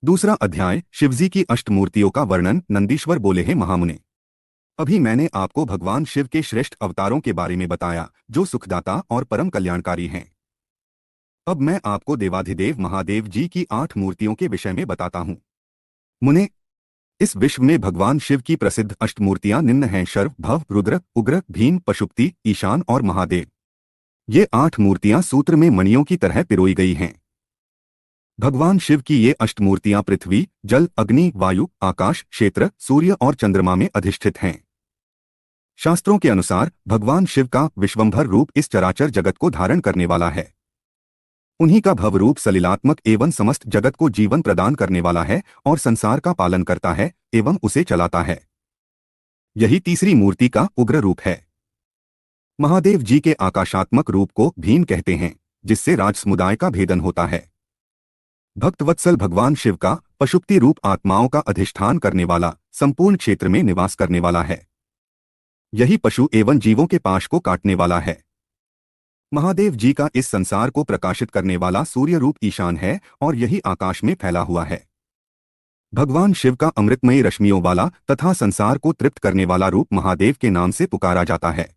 दूसरा अध्याय शिवजी की अष्टमूर्तियों का वर्णन। नंदीश्वर बोले, हे महामुने, अभी मैंने आपको भगवान शिव के श्रेष्ठ अवतारों के बारे में बताया जो सुखदाता और परम कल्याणकारी हैं। अब मैं आपको देवाधिदेव महादेव जी की 8 मूर्तियों के विषय में बताता हूँ। मुने, इस विश्व में भगवान शिव की प्रसिद्ध अष्टमूर्तियां निम्न हैं: शर्व, भव, रुद्र, उग्र, भीम, पशुपति, ईशान और महादेव। ये 8 मूर्तियां सूत्र में मणियों की तरह पिरोई गई हैं। भगवान शिव की ये अष्टमूर्तियां पृथ्वी, जल, अग्नि, वायु, आकाश, क्षेत्र, सूर्य और चंद्रमा में अधिष्ठित हैं। शास्त्रों के अनुसार भगवान शिव का विश्वंभर रूप इस चराचर जगत को धारण करने वाला है। उन्हीं का भव रूप सलिलात्मक एवं समस्त जगत को जीवन प्रदान करने वाला है और संसार का पालन करता है एवं उसे चलाता है। यही तीसरी मूर्ति का उग्र रूप है। महादेव जी के आकाशात्मक रूप को भीम कहते हैं, जिससे राज समुदाय का भेदन होता है। भक्तवत्सल भगवान शिव का पशुपति रूप आत्माओं का अधिष्ठान करने वाला, संपूर्ण क्षेत्र में निवास करने वाला है। यही पशु एवं जीवों के पाश को काटने वाला है। महादेव जी का इस संसार को प्रकाशित करने वाला सूर्य रूप ईशान है और यही आकाश में फैला हुआ है। भगवान शिव का अमृतमयी रश्मियों वाला तथा संसार को तृप्त करने वाला रूप महादेव के नाम से पुकारा जाता है।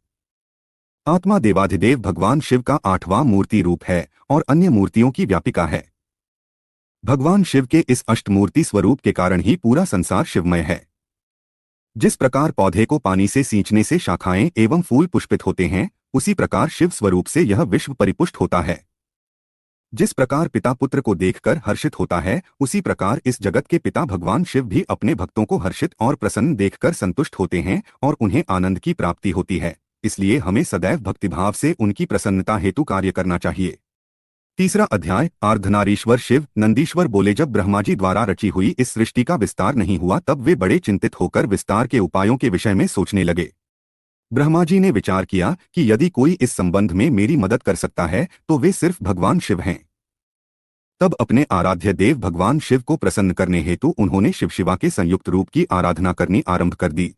आत्मा देवाधिदेव भगवान शिव का 8वां मूर्ति रूप है और अन्य मूर्तियों की व्यापिका है। भगवान शिव के इस अष्टमूर्ति स्वरूप के कारण ही पूरा संसार शिवमय है। जिस प्रकार पौधे को पानी से सींचने से शाखाएं एवं फूल पुष्पित होते हैं, उसी प्रकार शिव स्वरूप से यह विश्व परिपुष्ट होता है। जिस प्रकार पिता पुत्र को देखकर हर्षित होता है, उसी प्रकार इस जगत के पिता भगवान शिव भी अपने भक्तों को हर्षित और प्रसन्न देखकर संतुष्ट होते हैं और उन्हें आनंद की प्राप्ति होती है। इसलिए हमें सदैव भक्तिभाव से उनकी प्रसन्नता हेतु कार्य करना चाहिए। तीसरा अध्याय अर्धनारीश्वर शिव। नंदीश्वर बोले, जब ब्रह्मा जी द्वारा रची हुई इस सृष्टि का विस्तार नहीं हुआ तब वे बड़े चिंतित होकर विस्तार के उपायों के विषय में सोचने लगे। ब्रह्मा जी ने विचार किया कि यदि कोई इस संबंध में मेरी मदद कर सकता है तो वे सिर्फ भगवान शिव हैं। तब अपने आराध्य देव भगवान शिव को प्रसन्न करने हेतु उन्होंने शिव शिवा के संयुक्त रूप की आराधना करनी आरंभ कर दी।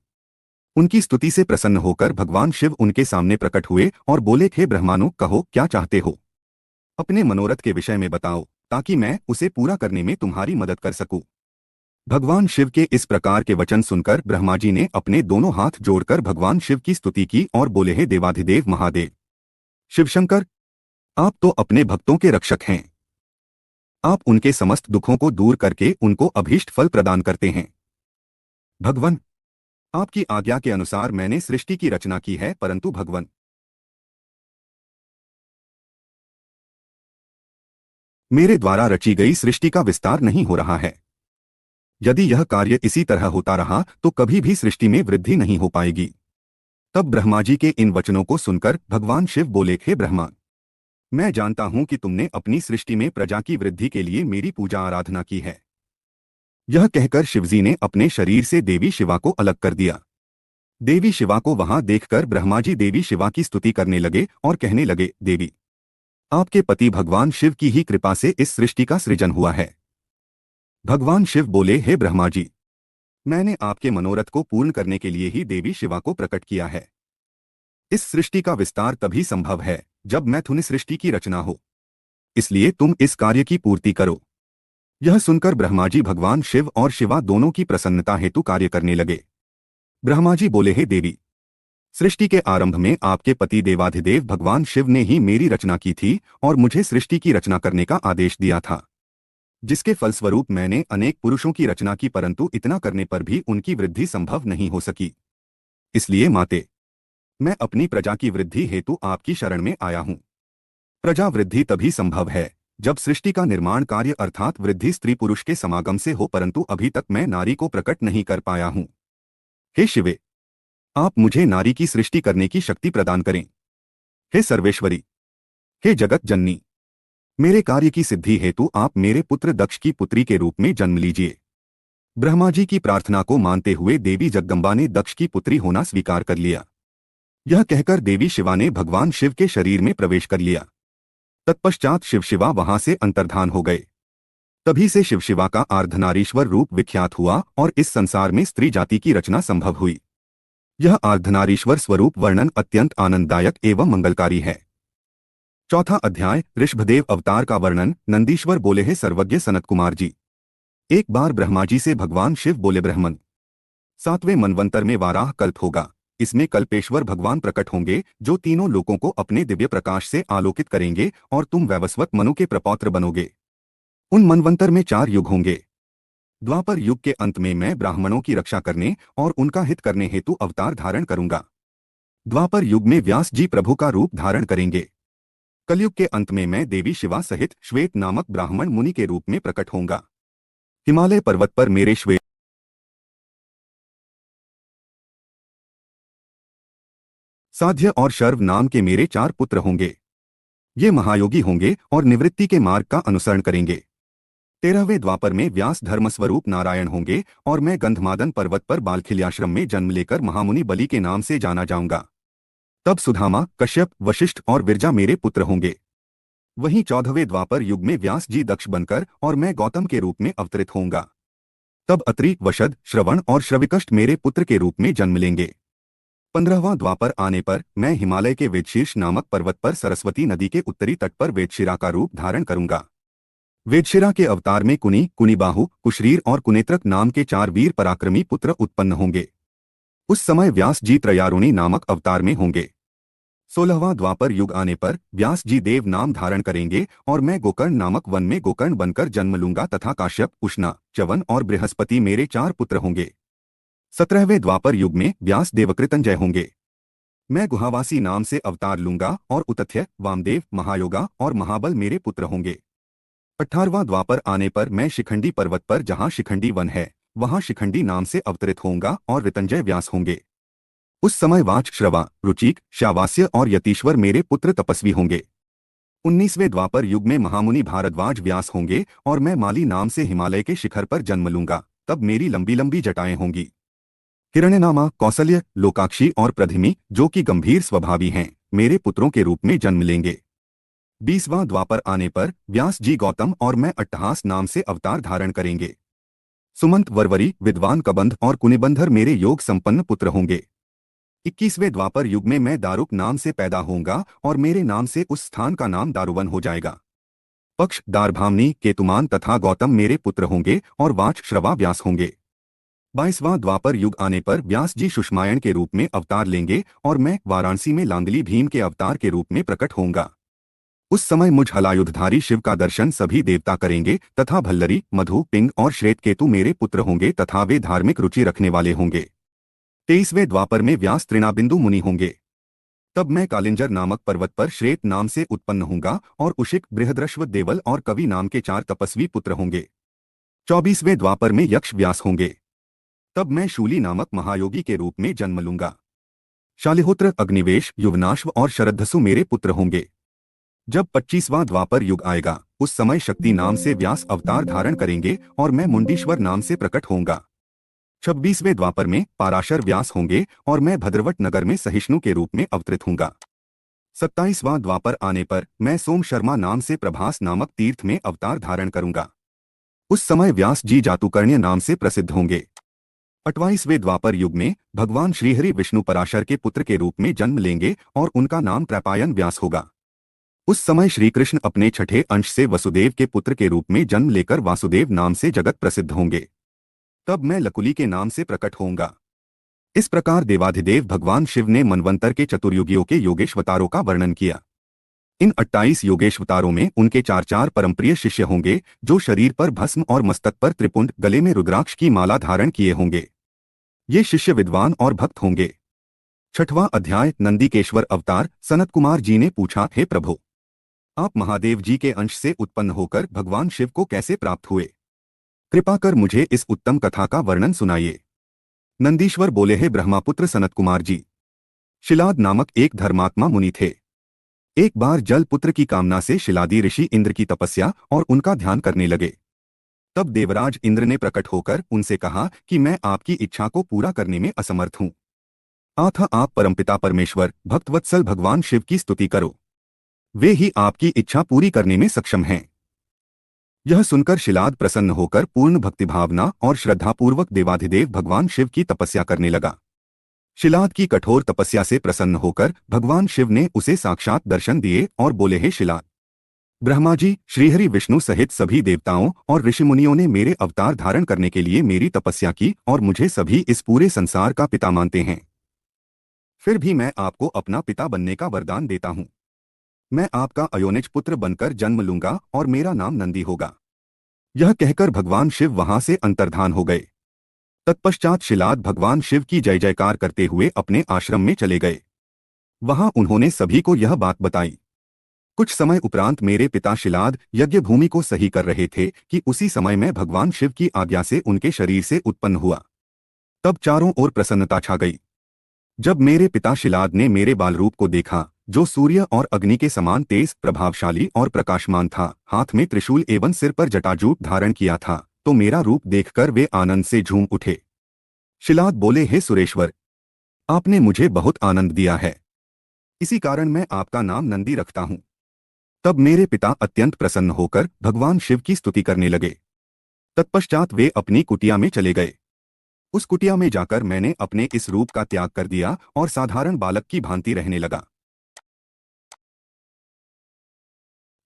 उनकी स्तुति से प्रसन्न होकर भगवान शिव उनके सामने प्रकट हुए और बोले, हे ब्रह्मानो, कहो क्या चाहते हो? अपने मनोरथ के विषय में बताओ ताकि मैं उसे पूरा करने में तुम्हारी मदद कर सकूं। भगवान शिव के इस प्रकार के वचन सुनकर ब्रह्मा जी ने अपने दोनों हाथ जोड़कर भगवान शिव की स्तुति की और बोले, हे देवाधिदेव महादेव शिवशंकर, आप तो अपने भक्तों के रक्षक हैं। आप उनके समस्त दुखों को दूर करके उनको अभीष्ट फल प्रदान करते हैं। भगवन, आपकी आज्ञा के अनुसार मैंने सृष्टि की रचना की है, परंतु भगवन, मेरे द्वारा रची गई सृष्टि का विस्तार नहीं हो रहा है। यदि यह कार्य इसी तरह होता रहा तो कभी भी सृष्टि में वृद्धि नहीं हो पाएगी। तब ब्रह्मा जी के इन वचनों को सुनकर भगवान शिव बोले, हे ब्रह्मा, मैं जानता हूं कि तुमने अपनी सृष्टि में प्रजा की वृद्धि के लिए मेरी पूजा आराधना की है। यह कहकर शिवजी ने अपने शरीर से देवी शिवा को अलग कर दिया। देवी शिवा को वहां देखकर ब्रह्मा जी देवी शिवा की स्तुति करने लगे और कहने लगे, देवी, आपके पति भगवान शिव की ही कृपा से इस सृष्टि का सृजन हुआ है। भगवान शिव बोले, हे ब्रह्मा जी, मैंने आपके मनोरथ को पूर्ण करने के लिए ही देवी शिवा को प्रकट किया है। इस सृष्टि का विस्तार तभी संभव है जब मैथुन सृष्टि की रचना हो, इसलिए तुम इस कार्य की पूर्ति करो। यह सुनकर ब्रह्मा जी भगवान शिव और शिवा दोनों की प्रसन्नता हेतु कार्य करने लगे। ब्रह्मा जी बोले, हे देवी, सृष्टि के आरंभ में आपके पति देवाधिदेव भगवान शिव ने ही मेरी रचना की थी और मुझे सृष्टि की रचना करने का आदेश दिया था, जिसके फलस्वरूप मैंने अनेक पुरुषों की रचना की, परंतु इतना करने पर भी उनकी वृद्धि संभव नहीं हो सकी। इसलिए माते, मैं अपनी प्रजा की वृद्धि हेतु आपकी शरण में आया हूँ। प्रजा वृद्धि तभी संभव है जब सृष्टि का निर्माण कार्य अर्थात वृद्धि स्त्री पुरुष के समागम से हो, परंतु अभी तक मैं नारी को प्रकट नहीं कर पाया हूँ। हे शिवे, आप मुझे नारी की सृष्टि करने की शक्ति प्रदान करें। हे सर्वेश्वरी, हे जगत जननी, मेरे कार्य की सिद्धि हेतु आप मेरे पुत्र दक्ष की पुत्री के रूप में जन्म लीजिए। ब्रह्मा जी की प्रार्थना को मानते हुए देवी जगदम्बा ने दक्ष की पुत्री होना स्वीकार कर लिया। यह कहकर देवी शिवा ने भगवान शिव के शरीर में प्रवेश कर लिया। तत्पश्चात शिव शिवा वहां से अंतर्धान हो गए। तभी से शिव शिवा का अर्धनारीश्वर रूप विख्यात हुआ और इस संसार में स्त्री जाति की रचना संभव हुई। यह अर्धनारीश्वर स्वरूप वर्णन अत्यंत आनंददायक एवं मंगलकारी है। चौथा अध्याय ऋषभदेव अवतार का वर्णन। नंदीश्वर बोले, हैं सर्वज्ञ सनत कुमार जी, एक बार ब्रह्मा जी से भगवान शिव बोले, ब्रह्मन, 7वें मनवंतर में वाराह कल्प होगा। इसमें कल्पेश्वर भगवान प्रकट होंगे जो तीनों लोकों को अपने दिव्य प्रकाश से आलोकित करेंगे और तुम वैवस्वत मनु के प्रपौत्र बनोगे। उन मनवंतर में 4 युग होंगे। द्वापर युग के अंत में मैं ब्राह्मणों की रक्षा करने और उनका हित करने हेतु अवतार धारण करूंगा। द्वापर युग में व्यास जी प्रभु का रूप धारण करेंगे। कलयुग के अंत में मैं देवी शिवा सहित श्वेत नामक ब्राह्मण मुनि के रूप में प्रकट होऊंगा। हिमालय पर्वत पर मेरे श्वेत साध्य और शर्व नाम के मेरे 4 पुत्र होंगे। ये महायोगी होंगे और निवृत्ति के मार्ग का अनुसरण करेंगे। 13वें द्वापर में व्यास धर्मस्वरूप नारायण होंगे और मैं गंधमादन पर्वत पर बालखिल्याश्रम में जन्म लेकर महामुनि बलि के नाम से जाना जाऊंगा। तब सुधामा, कश्यप, वशिष्ठ और विरजा मेरे पुत्र होंगे। वहीं 14वें द्वापर युग में व्यास जी दक्ष बनकर और मैं गौतम के रूप में अवतरित होऊंगा। तब अत्रि, वशद, श्रवण और श्रविकष्ट मेरे पुत्र के रूप में जन्म लेंगे। 15वां द्वापर आने पर मैं हिमालय के वेदशीर्ष नामक पर्वत पर सरस्वती नदी के उत्तरी तट पर वेदशिरा का रूप धारण करूंगा। वेदशिरा के अवतार में कुनी, कुनीबाहु, कुशरीर और कुनेत्रक नाम के 4 वीर पराक्रमी पुत्र उत्पन्न होंगे। उस समय व्यास जी त्रयारुणी नामक अवतार में होंगे। 16वां द्वापर युग आने पर व्यास जी देव नाम धारण करेंगे और मैं गोकर्ण नामक वन में गोकर्ण बनकर जन्म लूंगा तथा काश्यप, उष्णा, च्यवन और बृहस्पति मेरे 4 पुत्र होंगे। 17वें द्वापर युग में व्यास देवकृतंजय होंगे। मैं गुहावासी नाम से अवतार लूंगा और उतथ्य, वामदेव, महायोगा और महाबल मेरे पुत्र होंगे। 18वां द्वापर आने पर मैं शिखंडी पर्वत पर जहां शिखंडी वन है वहां शिखंडी नाम से अवतरित होऊंगा और ऋतंजय व्यास होंगे। उस समय वाच, श्रवा, रुचिक, शावास्य और यतीश्वर मेरे पुत्र तपस्वी होंगे। 19वें द्वापर युग में महामुनि भारद्वाज व्यास होंगे और मैं माली नाम से हिमालय के शिखर पर जन्म लूंगा। तब मेरी लंबी लंबी जटाएं होंगी। हिरण्यनामा, कौसल्य, लोकाक्षी और प्रधिमी जो कि गंभीर स्वभावी हैं मेरे पुत्रों के रूप में जन्म लेंगे। 20वां द्वापर आने पर व्यास जी गौतम और मैं अट्टहास नाम से अवतार धारण करेंगे। सुमंत, वरवरी, विद्वान कबंध और कुनिबंधर मेरे योग संपन्न पुत्र होंगे। 21वें द्वापर युग में मैं दारुक नाम से पैदा होऊंगा और मेरे नाम से उस स्थान का नाम दारुवन हो जाएगा। पक्ष, दारभामनी, केतुमान तथा गौतम मेरे पुत्र होंगे और वाच, श्रवा, व्यास होंगे। 22वां द्वापर युग आने पर व्यास जी सुषमायण के रूप में अवतार लेंगे और मैं वाराणसी में लांगली भीम के अवतार के रूप में प्रकट होऊंगा। उस समय मुझ हलायुधधारी शिव का दर्शन सभी देवता करेंगे तथा भल्लरी, मधु, पिंग और श्वेत केतु मेरे पुत्र होंगे तथा वे धार्मिक रुचि रखने वाले होंगे। 23वें द्वापर में व्यास तृणाबिंदु मुनि होंगे। तब मैं कालिंजर नामक पर्वत पर श्वेत नाम से उत्पन्न होऊंगा और उशिक, बृहद्रश्व, देवल और कवि नाम के 4 तपस्वी पुत्र होंगे। 24वें द्वापर में यक्ष व्यास होंगे। तब मैं शूली नामक महायोगी के रूप में जन्म लूंगा। शालिहोत्र, अग्निवेश, युवनाश्व और शरद्धसु मेरे पुत्र होंगे। जब 25वां द्वापर युग आएगा उस समय शक्ति नाम से व्यास अवतार धारण करेंगे और मैं मुंडीश्वर नाम से प्रकट होऊंगा। 26वें द्वापर में पाराशर व्यास होंगे और मैं भद्रवट नगर में सहिष्णु के रूप में अवतरित होऊंगा। 27वां द्वापर आने पर मैं सोम शर्मा नाम से प्रभास नामक तीर्थ में अवतार धारण करूंगा। उस समय व्यास जी जातुकर्ण्य नाम से प्रसिद्ध होंगे। 28वें द्वापर युग में भगवान श्रीहरि विष्णु पराशर के पुत्र के रूप में जन्म लेंगे और उनका नाम त्रैपायन व्यास होगा। उस समय श्री कृष्ण अपने छठे अंश से वसुदेव के पुत्र के रूप में जन्म लेकर वासुदेव नाम से जगत प्रसिद्ध होंगे। तब मैं लकुली के नाम से प्रकट होऊंगा। इस प्रकार देवाधिदेव भगवान शिव ने मनवंतर के चतुर्युगियों के योगेश्वतारों का वर्णन किया। इन 28 योगेश्वतारों में उनके 4 परमप्रिय शिष्य होंगे जो शरीर पर भस्म और मस्तक पर त्रिपुंड, गले में रुद्राक्ष की माला धारण किए होंगे। ये शिष्य विद्वान और भक्त होंगे। 6वां अध्याय, नंदीकेश्वर अवतार। सनत कुमार जी ने पूछा, हे प्रभु, आप महादेव जी के अंश से उत्पन्न होकर भगवान शिव को कैसे प्राप्त हुए? कृपा कर मुझे इस उत्तम कथा का वर्णन सुनाइए। नंदीश्वर बोले, हे ब्रह्मापुत्र सनत कुमार जी, शिलाद नामक एक धर्मात्मा मुनि थे। एक बार जल पुत्र की कामना से शिलादी ऋषि इंद्र की तपस्या और उनका ध्यान करने लगे। तब देवराज इंद्र ने प्रकट होकर उनसे कहा कि मैं आपकी इच्छा को पूरा करने में असमर्थ हूं। अतः आप परमपिता परमेश्वर भक्तवत्सल भगवान शिव की स्तुति करो, वे ही आपकी इच्छा पूरी करने में सक्षम हैं। यह सुनकर शिलाद प्रसन्न होकर पूर्ण भक्तिभावना और श्रद्धापूर्वक देवाधिदेव भगवान शिव की तपस्या करने लगा। शिलाद की कठोर तपस्या से प्रसन्न होकर भगवान शिव ने उसे साक्षात दर्शन दिए और बोले, हे शिलाद, ब्रह्मा जी, श्रीहरि विष्णु सहित सभी देवताओं और ऋषिमुनियों ने मेरे अवतार धारण करने के लिए मेरी तपस्या की और मुझे सभी इस पूरे संसार का पिता मानते हैं। फिर भी मैं आपको अपना पिता बनने का वरदान देता हूँ। मैं आपका अयोनिज पुत्र बनकर जन्म लूंगा और मेरा नाम नंदी होगा। यह कहकर भगवान शिव वहां से अंतर्धान हो गए। तत्पश्चात शिलाद भगवान शिव की जय जयकार करते हुए अपने आश्रम में चले गए। वहां उन्होंने सभी को यह बात बताई। कुछ समय उपरांत मेरे पिता शिलाद यज्ञ भूमि को सही कर रहे थे कि उसी समय मैं भगवान शिव की आज्ञा से उनके शरीर से उत्पन्न हुआ। तब चारों ओर प्रसन्नता छा गई। जब मेरे पिता शिलाद ने मेरे बाल रूप को देखा, जो सूर्य और अग्नि के समान तेज, प्रभावशाली और प्रकाशमान था, हाथ में त्रिशूल एवं सिर पर जटाजूट धारण किया था, तो मेरा रूप देखकर वे आनंद से झूम उठे। शिलाद बोले, हे सुरेश्वर, आपने मुझे बहुत आनंद दिया है। इसी कारण मैं आपका नाम नंदी रखता हूँ। तब मेरे पिता अत्यंत प्रसन्न होकर भगवान शिव की स्तुति करने लगे। तत्पश्चात वे अपनी कुटिया में चले गए। उस कुटिया में जाकर मैंने अपने इस रूप का त्याग कर दिया और साधारण बालक की भांति रहने लगा।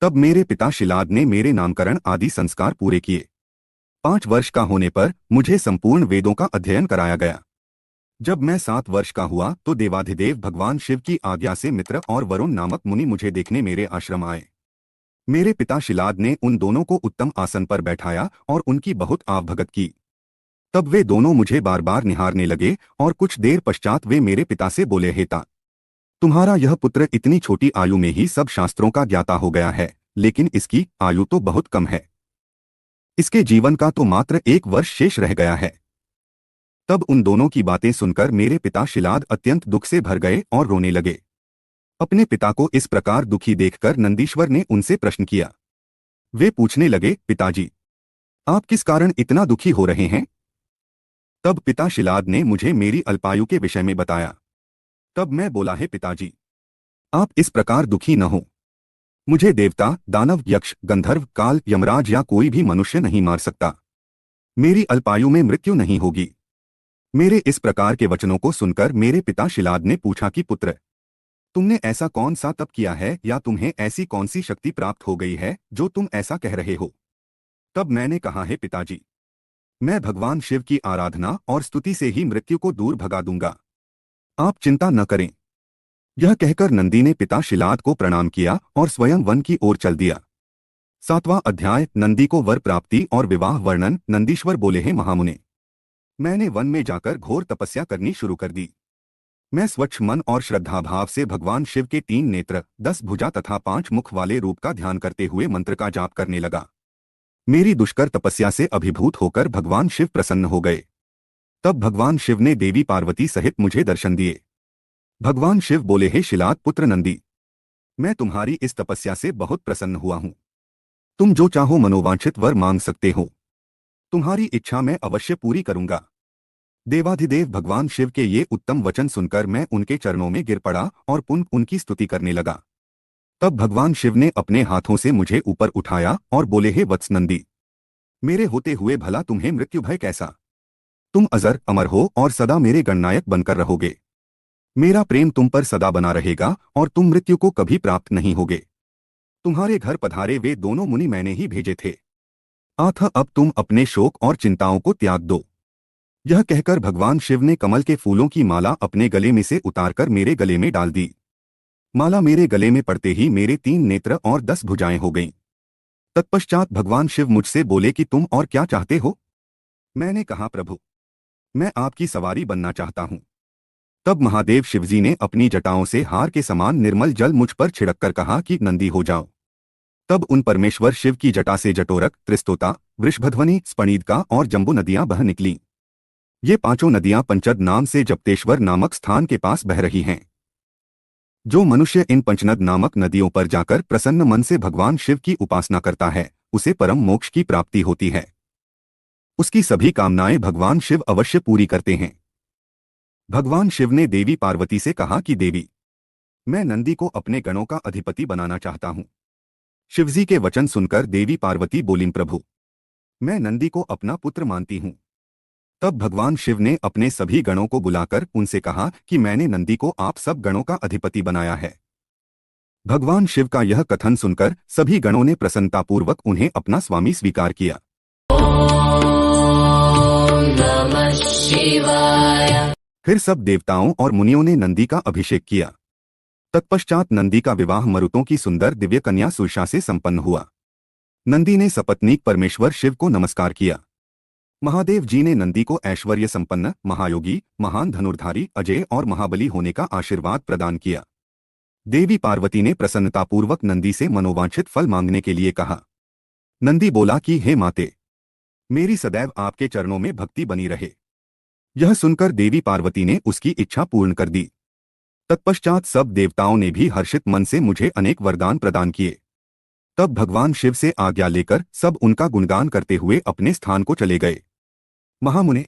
तब मेरे पिता शिलाद ने मेरे नामकरण आदि संस्कार पूरे किए। 5 वर्ष का होने पर मुझे संपूर्ण वेदों का अध्ययन कराया गया। जब मैं 7 वर्ष का हुआ तो देवाधिदेव भगवान शिव की आज्ञा से मित्र और वरुण नामक मुनि मुझे देखने मेरे आश्रम आए। मेरे पिता शिलाद ने उन दोनों को उत्तम आसन पर बैठाया और उनकी बहुत आवभगत की। तब वे दोनों मुझे बार बार निहारने लगे और कुछ देर पश्चात वे मेरे पिता से बोले, हेता, तुम्हारा यह पुत्र इतनी छोटी आयु में ही सब शास्त्रों का ज्ञाता हो गया है, लेकिन इसकी आयु तो बहुत कम है। इसके जीवन का तो मात्र 1 वर्ष शेष रह गया है। तब उन दोनों की बातें सुनकर मेरे पिता शिलाद अत्यंत दुख से भर गए और रोने लगे। अपने पिता को इस प्रकार दुखी देखकर नंदीश्वर ने उनसे प्रश्न किया। वे पूछने लगे, पिताजी, आप किस कारण इतना दुखी हो रहे हैं? तब पिता शिलाद ने मुझे मेरी अल्पायु के विषय में बताया। तब मैं बोला, है पिताजी, आप इस प्रकार दुखी न हो। मुझे देवता, दानव, यक्ष, गंधर्व, काल, यमराज या कोई भी मनुष्य नहीं मार सकता। मेरी अल्पायु में मृत्यु नहीं होगी। मेरे इस प्रकार के वचनों को सुनकर मेरे पिता शिलाद ने पूछा कि पुत्र, तुमने ऐसा कौन सा तप किया है या तुम्हें ऐसी कौन सी शक्ति प्राप्त हो गई है जो तुम ऐसा कह रहे हो? तब मैंने कहा, है पिताजी, मैं भगवान शिव की आराधना और स्तुति से ही मृत्यु को दूर भगा दूंगा। आप चिंता न करें। यह कहकर नंदी ने पिता शिलाद को प्रणाम किया और स्वयं वन की ओर चल दिया। 7वां अध्याय, नंदी को वर प्राप्ति और विवाह वर्णन। नंदीश्वर बोले, हैं महामुने, मैंने वन में जाकर घोर तपस्या करनी शुरू कर दी। मैं स्वच्छ मन और श्रद्धाभाव से भगवान शिव के 3 नेत्र, 10 भुजा तथा 5 मुख वाले रूप का ध्यान करते हुए मंत्र का जाप करने लगा। मेरी दुष्कर तपस्या से अभिभूत होकर भगवान शिव प्रसन्न हो गए। तब भगवान शिव ने देवी पार्वती सहित मुझे दर्शन दिए। भगवान शिव बोले, हे शिलाद पुत्र नंदी, मैं तुम्हारी इस तपस्या से बहुत प्रसन्न हुआ हूँ। तुम जो चाहो मनोवांछित वर मांग सकते हो। तुम्हारी इच्छा मैं अवश्य पूरी करूंगा। देवाधिदेव भगवान शिव के ये उत्तम वचन सुनकर मैं उनके चरणों में गिर पड़ा और पुनः उनकी स्तुति करने लगा। तब भगवान शिव ने अपने हाथों से मुझे ऊपर उठाया और बोले, हे वत्स नंदी, मेरे होते हुए भला तुम्हें मृत्यु भय कैसा? तुम अजर अमर हो और सदा मेरे गणनायक बनकर रहोगे। मेरा प्रेम तुम पर सदा बना रहेगा और तुम मृत्यु को कभी प्राप्त नहीं होगे। तुम्हारे घर पधारे वे दोनों मुनि मैंने ही भेजे थे। अतः अब तुम अपने शोक और चिंताओं को त्याग दो। यह कहकर भगवान शिव ने कमल के फूलों की माला अपने गले में से उतारकर मेरे गले में डाल दी। माला मेरे गले में पड़ते ही मेरे 3 नेत्र और 10 भुजाएं हो गईं। तत्पश्चात भगवान शिव मुझसे बोले कि तुम और क्या चाहते हो? मैंने कहा, प्रभु, मैं आपकी सवारी बनना चाहता हूँ। तब महादेव शिवजी ने अपनी जटाओं से हार के समान निर्मल जल मुझ पर छिड़ककर कहा कि नंदी हो जाओ। तब उन परमेश्वर शिव की जटा से जटोरक, त्रिस्तोता, वृषभध्वनि, स्पणीदका और जम्बू नदियां बह निकलीं। ये 5 नदियां पंचद नाम से जप्तेश्वर नामक स्थान के पास बह रही हैं। जो मनुष्य इन पंचनद नामक नदियों पर जाकर प्रसन्न मन से भगवान शिव की उपासना करता है, उसे परम मोक्ष की प्राप्ति होती है। उसकी सभी कामनाएं भगवान शिव अवश्य पूरी करते हैं। भगवान शिव ने देवी पार्वती से कहा कि देवी, मैं नंदी को अपने गणों का अधिपति बनाना चाहता हूँ। शिवजी के वचन सुनकर देवी पार्वती बोलीं, प्रभु, मैं नंदी को अपना पुत्र मानती हूँ। तब भगवान शिव ने अपने सभी गणों को बुलाकर उनसे कहा कि मैंने नंदी को आप सब गणों का अधिपति बनाया है। भगवान शिव का यह कथन सुनकर सभी गणों ने प्रसन्नतापूर्वक उन्हें अपना स्वामी स्वीकार किया। नमः शिवाय। फिर सब देवताओं और मुनियों ने नंदी का अभिषेक किया। तत्पश्चात नंदी का विवाह मरुतों की सुंदर दिव्य कन्या सुरसा से संपन्न हुआ। नंदी ने सपत्नीक परमेश्वर शिव को नमस्कार किया। महादेव जी ने नंदी को ऐश्वर्य संपन्न, महायोगी, महान धनुर्धारी, अजय और महाबली होने का आशीर्वाद प्रदान किया। देवी पार्वती ने प्रसन्नतापूर्वक नंदी से मनोवांछित फल मांगने के लिए कहा। नंदी बोला कि हे माते, मेरी सदैव आपके चरणों में भक्ति बनी रहे। यह सुनकर देवी पार्वती ने उसकी इच्छा पूर्ण कर दी। तत्पश्चात सब देवताओं ने भी हर्षित मन से मुझे अनेक वरदान प्रदान किए। तब भगवान शिव से आज्ञा लेकर सब उनका गुणगान करते हुए अपने स्थान को चले गए। महामुने,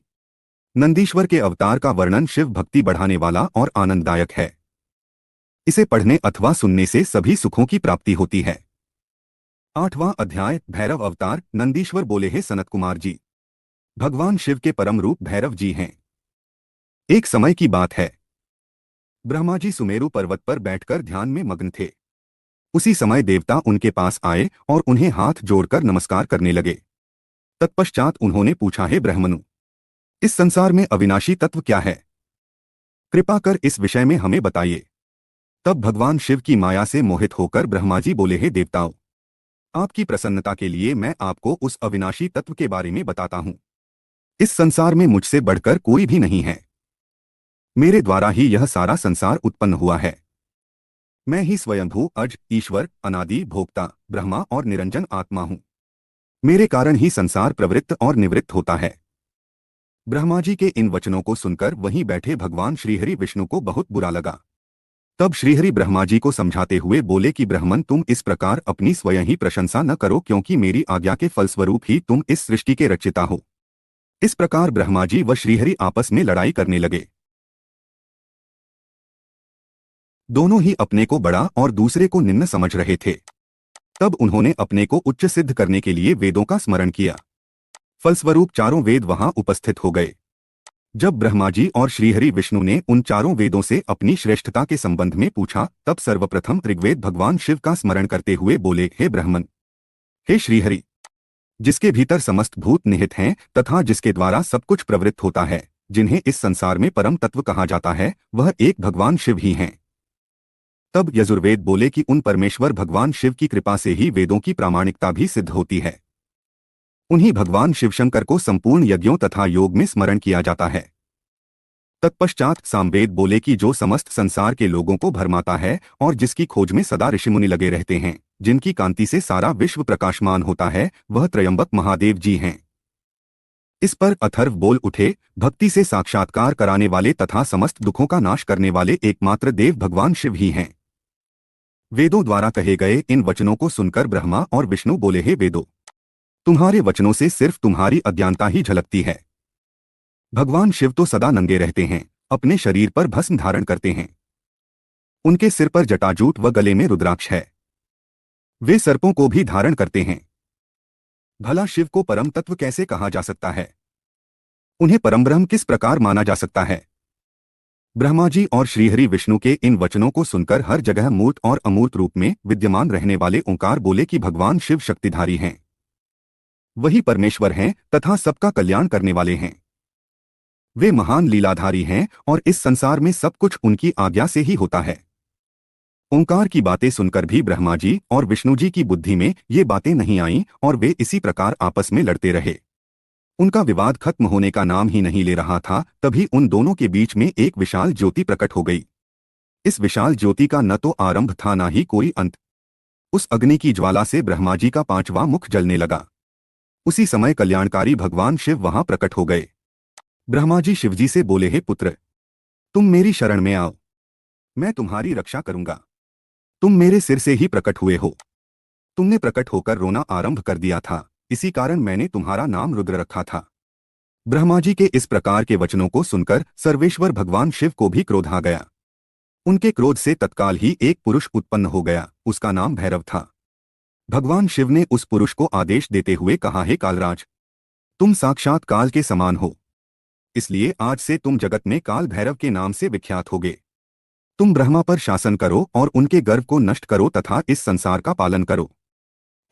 नंदीश्वर के अवतार का वर्णन शिव भक्ति बढ़ाने वाला और आनंददायक है। इसे पढ़ने अथवा सुनने से सभी सुखों की प्राप्ति होती है। 8वां अध्याय भैरव अवतार। नंदीश्वर बोले, हे सनत कुमार जी, भगवान शिव के परम रूप भैरव जी हैं। एक समय की बात है, ब्रह्मा जी सुमेरु पर्वत पर बैठकर ध्यान में मग्न थे। उसी समय देवता उनके पास आए और उन्हें हाथ जोड़कर नमस्कार करने लगे। तत्पश्चात उन्होंने पूछा, हे ब्रह्मनु, इस संसार में अविनाशी तत्व क्या है? कृपा कर इस विषय में हमें बताइए। तब भगवान शिव की माया से मोहित होकर ब्रह्मा जी बोले, हे देवताओं, आपकी प्रसन्नता के लिए मैं आपको उस अविनाशी तत्व के बारे में बताता हूं। इस संसार में मुझसे बढ़कर कोई भी नहीं है। मेरे द्वारा ही यह सारा संसार उत्पन्न हुआ है। मैं ही स्वयंभू अज, ईश्वर, अनादि, भोक्ता, ब्रह्मा और निरंजन आत्मा हूं। मेरे कारण ही संसार प्रवृत्त और निवृत्त होता है। ब्रह्मा जी के इन वचनों को सुनकर वहीं बैठे भगवान श्रीहरि विष्णु को बहुत बुरा लगा। तब श्रीहरि ब्रह्मा जी को समझाते हुए बोले कि ब्रह्मन, तुम इस प्रकार अपनी स्वयं ही प्रशंसा न करो, क्योंकि मेरी आज्ञा के फलस्वरूप ही तुम इस सृष्टि के रचयिता हो। इस प्रकार ब्रह्मा जी व श्रीहरि आपस में लड़ाई करने लगे। दोनों ही अपने को बड़ा और दूसरे को निम्न समझ रहे थे। तब उन्होंने अपने को उच्च सिद्ध करने के लिए वेदों का स्मरण किया। फलस्वरूप चारों वेद वहां उपस्थित हो गए। जब ब्रह्मा जी और श्रीहरि विष्णु ने उन चारों वेदों से अपनी श्रेष्ठता के संबंध में पूछा, तब सर्वप्रथम ऋग्वेद भगवान शिव का स्मरण करते हुए बोले, हे ब्रह्मन, हे श्रीहरि, जिसके भीतर समस्त भूत निहित हैं तथा जिसके द्वारा सब कुछ प्रवृत्त होता है, जिन्हें इस संसार में परम तत्व कहा जाता है, वह एक भगवान शिव ही हैं। तब यजुर्वेद बोले कि उन परमेश्वर भगवान शिव की कृपा से ही वेदों की प्रामाणिकता भी सिद्ध होती है। उन्हीं भगवान शिवशंकर को संपूर्ण यज्ञों तथा योग में स्मरण किया जाता है। तत्पश्चात सामवेद बोले कि जो समस्त संसार के लोगों को भरमाता है और जिसकी खोज में सदा ऋषिमुनि लगे रहते हैं, जिनकी कांति से सारा विश्व प्रकाशमान होता है, वह त्रयंबक महादेव जी हैं। इस पर अथर्व बोल उठे, भक्ति से साक्षात्कार कराने वाले तथा समस्त दुखों का नाश करने वाले एकमात्र देव भगवान शिव ही हैं। वेदों द्वारा कहे गए इन वचनों को सुनकर ब्रह्मा और विष्णु बोले, हे वेदों, तुम्हारे वचनों से सिर्फ तुम्हारी अज्ञानता ही झलकती है। भगवान शिव तो सदा नंगे रहते हैं, अपने शरीर पर भस्म धारण करते हैं। उनके सिर पर जटाजूट व गले में रुद्राक्ष है। वे सर्पों को भी धारण करते हैं। भला शिव को परम तत्व कैसे कहा जा सकता है? उन्हें परमब्रह्म किस प्रकार माना जा सकता है? ब्रह्मा जी और श्रीहरि विष्णु के इन वचनों को सुनकर हर जगह मूर्त और अमूर्त रूप में विद्यमान रहने वाले ओंकार बोले कि भगवान शिव शक्तिधारी हैं। वही परमेश्वर हैं तथा सबका कल्याण करने वाले हैं। वे महान लीलाधारी हैं और इस संसार में सब कुछ उनकी आज्ञा से ही होता है। ओंकार की बातें सुनकर भी ब्रह्मा जी और विष्णु जी की बुद्धि में ये बातें नहीं आईं और वे इसी प्रकार आपस में लड़ते रहे। उनका विवाद खत्म होने का नाम ही नहीं ले रहा था। तभी उन दोनों के बीच में एक विशाल ज्योति प्रकट हो गई। इस विशाल ज्योति का न तो आरंभ था न ही कोई अंत। उस अग्नि की ज्वाला से ब्रह्मा जी का 5वां मुख जलने लगा। उसी समय कल्याणकारी भगवान शिव वहां प्रकट हो गए। ब्रह्मा जी शिवजी से बोले, हे पुत्र, तुम मेरी शरण में आओ, मैं तुम्हारी रक्षा करूंगा। तुम मेरे सिर से ही प्रकट हुए हो। तुमने प्रकट होकर रोना आरंभ कर दिया था, इसी कारण मैंने तुम्हारा नाम रुद्र रखा था। ब्रह्मा जी के इस प्रकार के वचनों को सुनकर सर्वेश्वर भगवान शिव को भी क्रोध आ गया। उनके क्रोध से तत्काल ही एक पुरुष उत्पन्न हो गया, उसका नाम भैरव था। भगवान शिव ने उस पुरुष को आदेश देते हुए कहा, हे कालराज, तुम साक्षात काल के समान हो, इसलिए आज से तुम जगत में काल भैरव के नाम से विख्यात होगे। तुम ब्रह्मा पर शासन करो और उनके गर्व को नष्ट करो तथा इस संसार का पालन करो।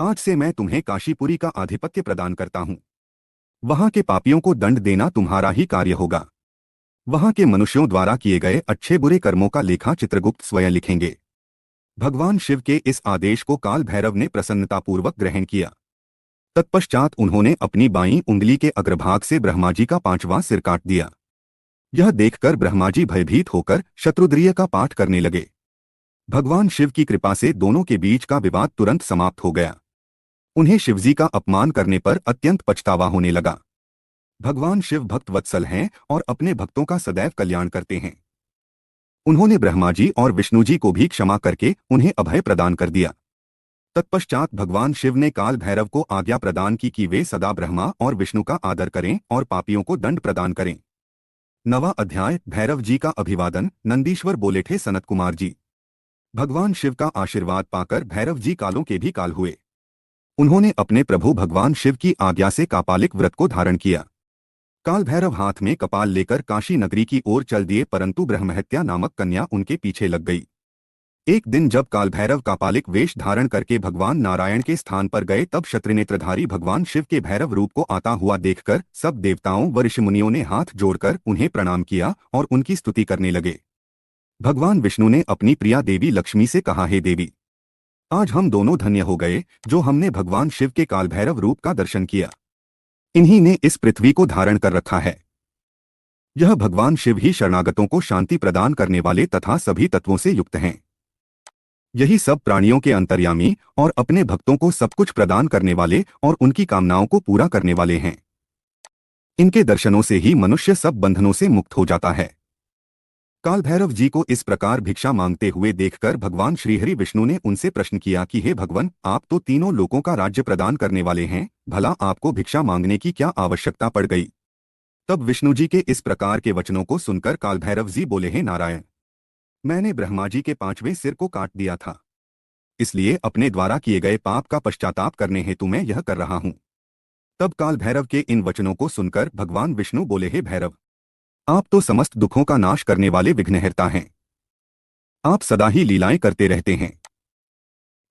आज से मैं तुम्हें काशीपुरी का आधिपत्य प्रदान करता हूँ। वहां के पापियों को दंड देना तुम्हारा ही कार्य होगा। वहां के मनुष्यों द्वारा किए गए अच्छे बुरे कर्मों का लेखा चित्रगुप्त स्वयं लिखेंगे। भगवान शिव के इस आदेश को काल भैरव ने प्रसन्नतापूर्वक ग्रहण किया। तत्पश्चात उन्होंने अपनी बाईं उंगली के अग्रभाग से ब्रह्मा जी का 5वां सिर काट दिया। यह देखकर ब्रह्मा जी भयभीत होकर शत्रुद्रिय का पाठ करने लगे। भगवान शिव की कृपा से दोनों के बीच का विवाद तुरंत समाप्त हो गया। उन्हें शिवजी का अपमान करने पर अत्यंत पछतावा होने लगा। भगवान शिव भक्त वत्सल हैं और अपने भक्तों का सदैव कल्याण करते हैं। उन्होंने ब्रह्मा जी और विष्णु जी को भी क्षमा करके उन्हें अभय प्रदान कर दिया। तत्पश्चात भगवान शिव ने काल भैरव को आज्ञा प्रदान की कि वे सदा ब्रह्मा और विष्णु का आदर करें और पापियों को दंड प्रदान करें। 9वां अध्याय। भैरव जी का अभिवादन। नंदीश्वर बोले थे सनत कुमार जी, भगवान शिव का आशीर्वाद पाकर भैरव जी कालों के भी काल हुए। उन्होंने अपने प्रभु भगवान शिव की आज्ञा से कापालिक व्रत को धारण किया। काल भैरव हाथ में कपाल लेकर काशी नगरी की ओर चल दिए, परंतु ब्रह्महत्या नामक कन्या उनके पीछे लग गई। एक दिन जब काल भैरव कापालिक वेश धारण करके भगवान नारायण के स्थान पर गए, तब क्षत्रिनेत्रधारी भगवान शिव के भैरव रूप को आता हुआ देखकर सब देवताओं व ऋषिमुनियों ने हाथ जोड़कर उन्हें प्रणाम किया और उनकी स्तुति करने लगे। भगवान विष्णु ने अपनी प्रिया देवी लक्ष्मी से कहा, हे देवी, आज हम दोनों धन्य हो गए जो हमने भगवान शिव के काल भैरव रूप का दर्शन किया। इन्हीं ने इस पृथ्वी को धारण कर रखा है। यह भगवान शिव ही शरणागतों को शांति प्रदान करने वाले तथा सभी तत्वों से युक्त हैं। यही सब प्राणियों के अंतर्यामी और अपने भक्तों को सब कुछ प्रदान करने वाले और उनकी कामनाओं को पूरा करने वाले हैं। इनके दर्शनों से ही मनुष्य सब बंधनों से मुक्त हो जाता है। काल भैरव जी को इस प्रकार भिक्षा मांगते हुए देखकर भगवान श्रीहरि विष्णु ने उनसे प्रश्न किया कि हे भगवान, आप तो तीनों लोकों का राज्य प्रदान करने वाले हैं, भला आपको भिक्षा मांगने की क्या आवश्यकता पड़ गई। तब विष्णु जी के इस प्रकार के वचनों को सुनकर काल भैरव जी बोले, हे नारायण, मैंने ब्रह्मा जी के 5वें सिर को काट दिया था, इसलिए अपने द्वारा किए गए पाप का पश्चाताप करने हेतु मैं यह कर रहा हूँ। तब काल भैरव के इन वचनों को सुनकर भगवान विष्णु बोले, हे भैरव, आप तो समस्त दुखों का नाश करने वाले विघ्नहर्ता हैं। आप सदा ही लीलाएं करते रहते हैं।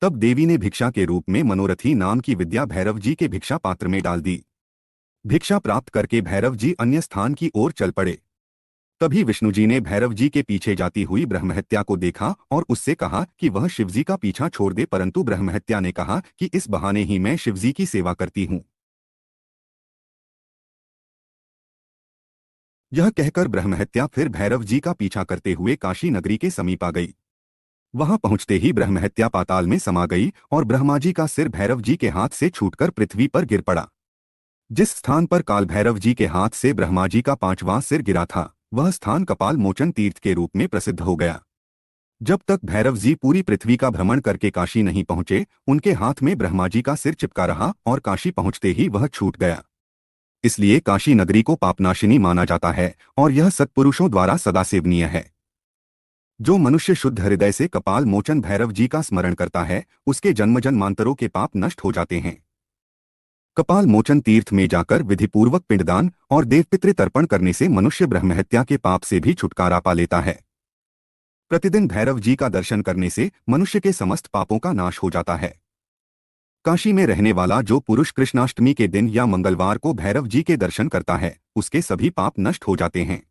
तब देवी ने भिक्षा के रूप में मनोरथी नाम की विद्या भैरव जी के भिक्षा पात्र में डाल दी। भिक्षा प्राप्त करके भैरव जी अन्य स्थान की ओर चल पड़े। तभी विष्णु जी ने भैरव जी के पीछे जाती हुई ब्रह्महत्या को देखा और उससे कहा कि वह शिवजी का पीछा छोड़ दे, परंतु ब्रह्महत्या ने कहा कि इस बहाने ही मैं शिवजी की सेवा करती हूँ। यह कहकर ब्रह्महत्या फिर भैरव जी का पीछा करते हुए काशी नगरी के समीप आ गई। वहां पहुंचते ही ब्रह्महत्या पाताल में समा गई और ब्रह्मा जी का सिर भैरव जी के हाथ से छूटकर पृथ्वी पर गिर पड़ा। जिस स्थान पर काल भैरव जी के हाथ से ब्रह्मा जी का 5वां सिर गिरा था, वह स्थान कपाल मोचन तीर्थ के रूप में प्रसिद्ध हो गया। जब तक भैरव जी पूरी पृथ्वी का भ्रमण करके काशी नहीं पहुंचे, उनके हाथ में ब्रह्मा जी का सिर चिपका रहा और काशी पहुंचते ही वह छूट गया। इसलिए काशी नगरी को पापनाशिनी माना जाता है और यह सत्पुरुषों द्वारा सदा सेवनीय है। जो मनुष्य शुद्ध हृदय से कपाल मोचन भैरव जी का स्मरण करता है, उसके जन्म जन्मांतरों के पाप नष्ट हो जाते हैं। कपाल मोचन तीर्थ में जाकर विधिपूर्वक पिंडदान और देवपितृ तर्पण करने से मनुष्य ब्रह्महत्या के पाप से भी छुटकारा पा लेता है। प्रतिदिन भैरव जी का दर्शन करने से मनुष्य के समस्त पापों का नाश हो जाता है। काशी में रहने वाला जो पुरुष कृष्णाष्टमी के दिन या मंगलवार को भैरव जी के दर्शन करता है, उसके सभी पाप नष्ट हो जाते हैं।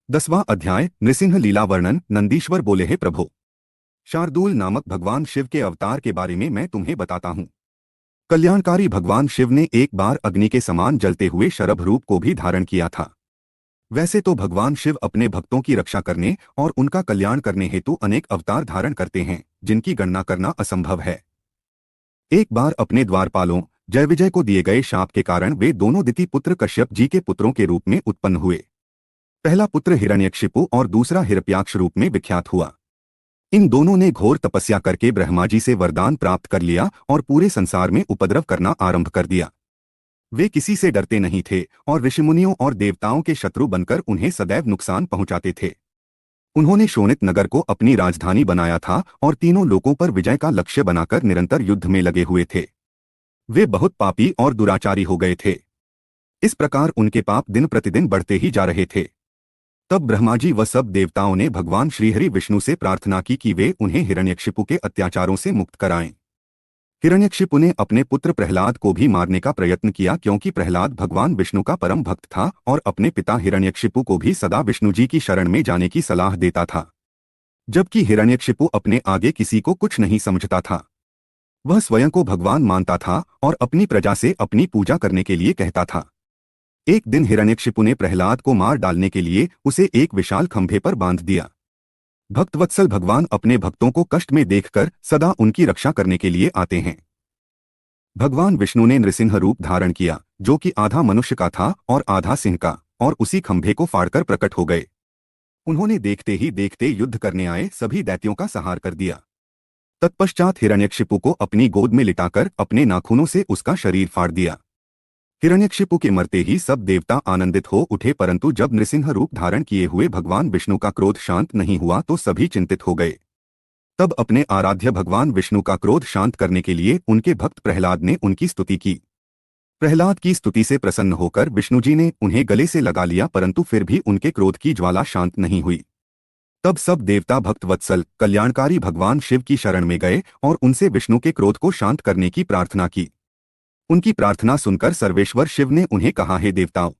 10वां अध्याय। नृसिंह लीला वर्णन। नंदीश्वर बोले, हे प्रभु, शार्दूल नामक भगवान शिव के अवतार के बारे में मैं तुम्हें बताता हूँ। कल्याणकारी भगवान शिव ने एक बार अग्नि के समान जलते हुए शरभ रूप को भी धारण किया था। वैसे तो भगवान शिव अपने भक्तों की रक्षा करने और उनका कल्याण करने हेतु अनेक अवतार धारण करते हैं, जिनकी गणना करना असंभव है। एक बार अपने द्वारपालों जयविजय को दिए गए शाप के कारण वे दोनों दिति पुत्र कश्यप जी के पुत्रों के रूप में उत्पन्न हुए। पहला पुत्र हिरण्यकशिपु और दूसरा हिरण्याक्ष रूप में विख्यात हुआ। इन दोनों ने घोर तपस्या करके ब्रह्मा जी से वरदान प्राप्त कर लिया और पूरे संसार में उपद्रव करना आरंभ कर दिया। वे किसी से डरते नहीं थे और ऋषिमुनियों और देवताओं के शत्रु बनकर उन्हें सदैव नुकसान पहुंचाते थे। उन्होंने शोणित नगर को अपनी राजधानी बनाया था और तीनों लोकों पर विजय का लक्ष्य बनाकर निरंतर युद्ध में लगे हुए थे। वे बहुत पापी और दुराचारी हो गए थे। इस प्रकार उनके पाप दिन प्रतिदिन बढ़ते ही जा रहे थे। तब ब्रह्मा जी व सब देवताओं ने भगवान श्रीहरि विष्णु से प्रार्थना की कि वे उन्हें हिरण्यकशिपु के अत्याचारों से मुक्त कराएं। हिरण्यकशिपु ने अपने पुत्र प्रहलाद को भी मारने का प्रयत्न किया, क्योंकि प्रहलाद भगवान विष्णु का परम भक्त था और अपने पिता हिरण्यकशिपु को भी सदा विष्णु जी की शरण में जाने की सलाह देता था। जबकि हिरण्यकशिपु अपने आगे किसी को कुछ नहीं समझता था। वह स्वयं को भगवान मानता था और अपनी प्रजा से अपनी पूजा करने के लिए कहता था। एक दिन हिरण्यकशिपु ने प्रहलाद को मार डालने के लिए उसे एक विशाल खंभे पर बांध दिया। भक्तवत्सल भगवान अपने भक्तों को कष्ट में देखकर सदा उनकी रक्षा करने के लिए आते हैं। भगवान विष्णु ने नृसिंह रूप धारण किया, जो कि आधा मनुष्य का था और आधा सिंह का, और उसी खंभे को फाड़कर प्रकट हो गए। उन्होंने देखते ही देखते युद्ध करने आए सभी दैत्यों का संहार कर दिया। तत्पश्चात हिरण्यकशिपु को अपनी गोद में लिटाकर अपने नाखूनों से उसका शरीर फाड़ दिया। हिरण्यकशिपु के मरते ही सब देवता आनंदित हो उठे, परंतु जब नृसिंह रूप धारण किए हुए भगवान विष्णु का क्रोध शांत नहीं हुआ तो सभी चिंतित हो गए। तब अपने आराध्य भगवान विष्णु का क्रोध शांत करने के लिए उनके भक्त प्रहलाद ने उनकी स्तुति की। प्रहलाद की स्तुति से प्रसन्न होकर विष्णु जी ने उन्हें गले से लगा लिया, परंतु फिर भी उनके क्रोध की ज्वाला शांत नहीं हुई। तब सब देवता भक्तवत्सल कल्याणकारी भगवान शिव की शरण में गए और उनसे विष्णु के क्रोध को शांत करने की प्रार्थना की। उनकी प्रार्थना सुनकर सर्वेश्वर शिव ने उन्हें कहा, हे देवताओं,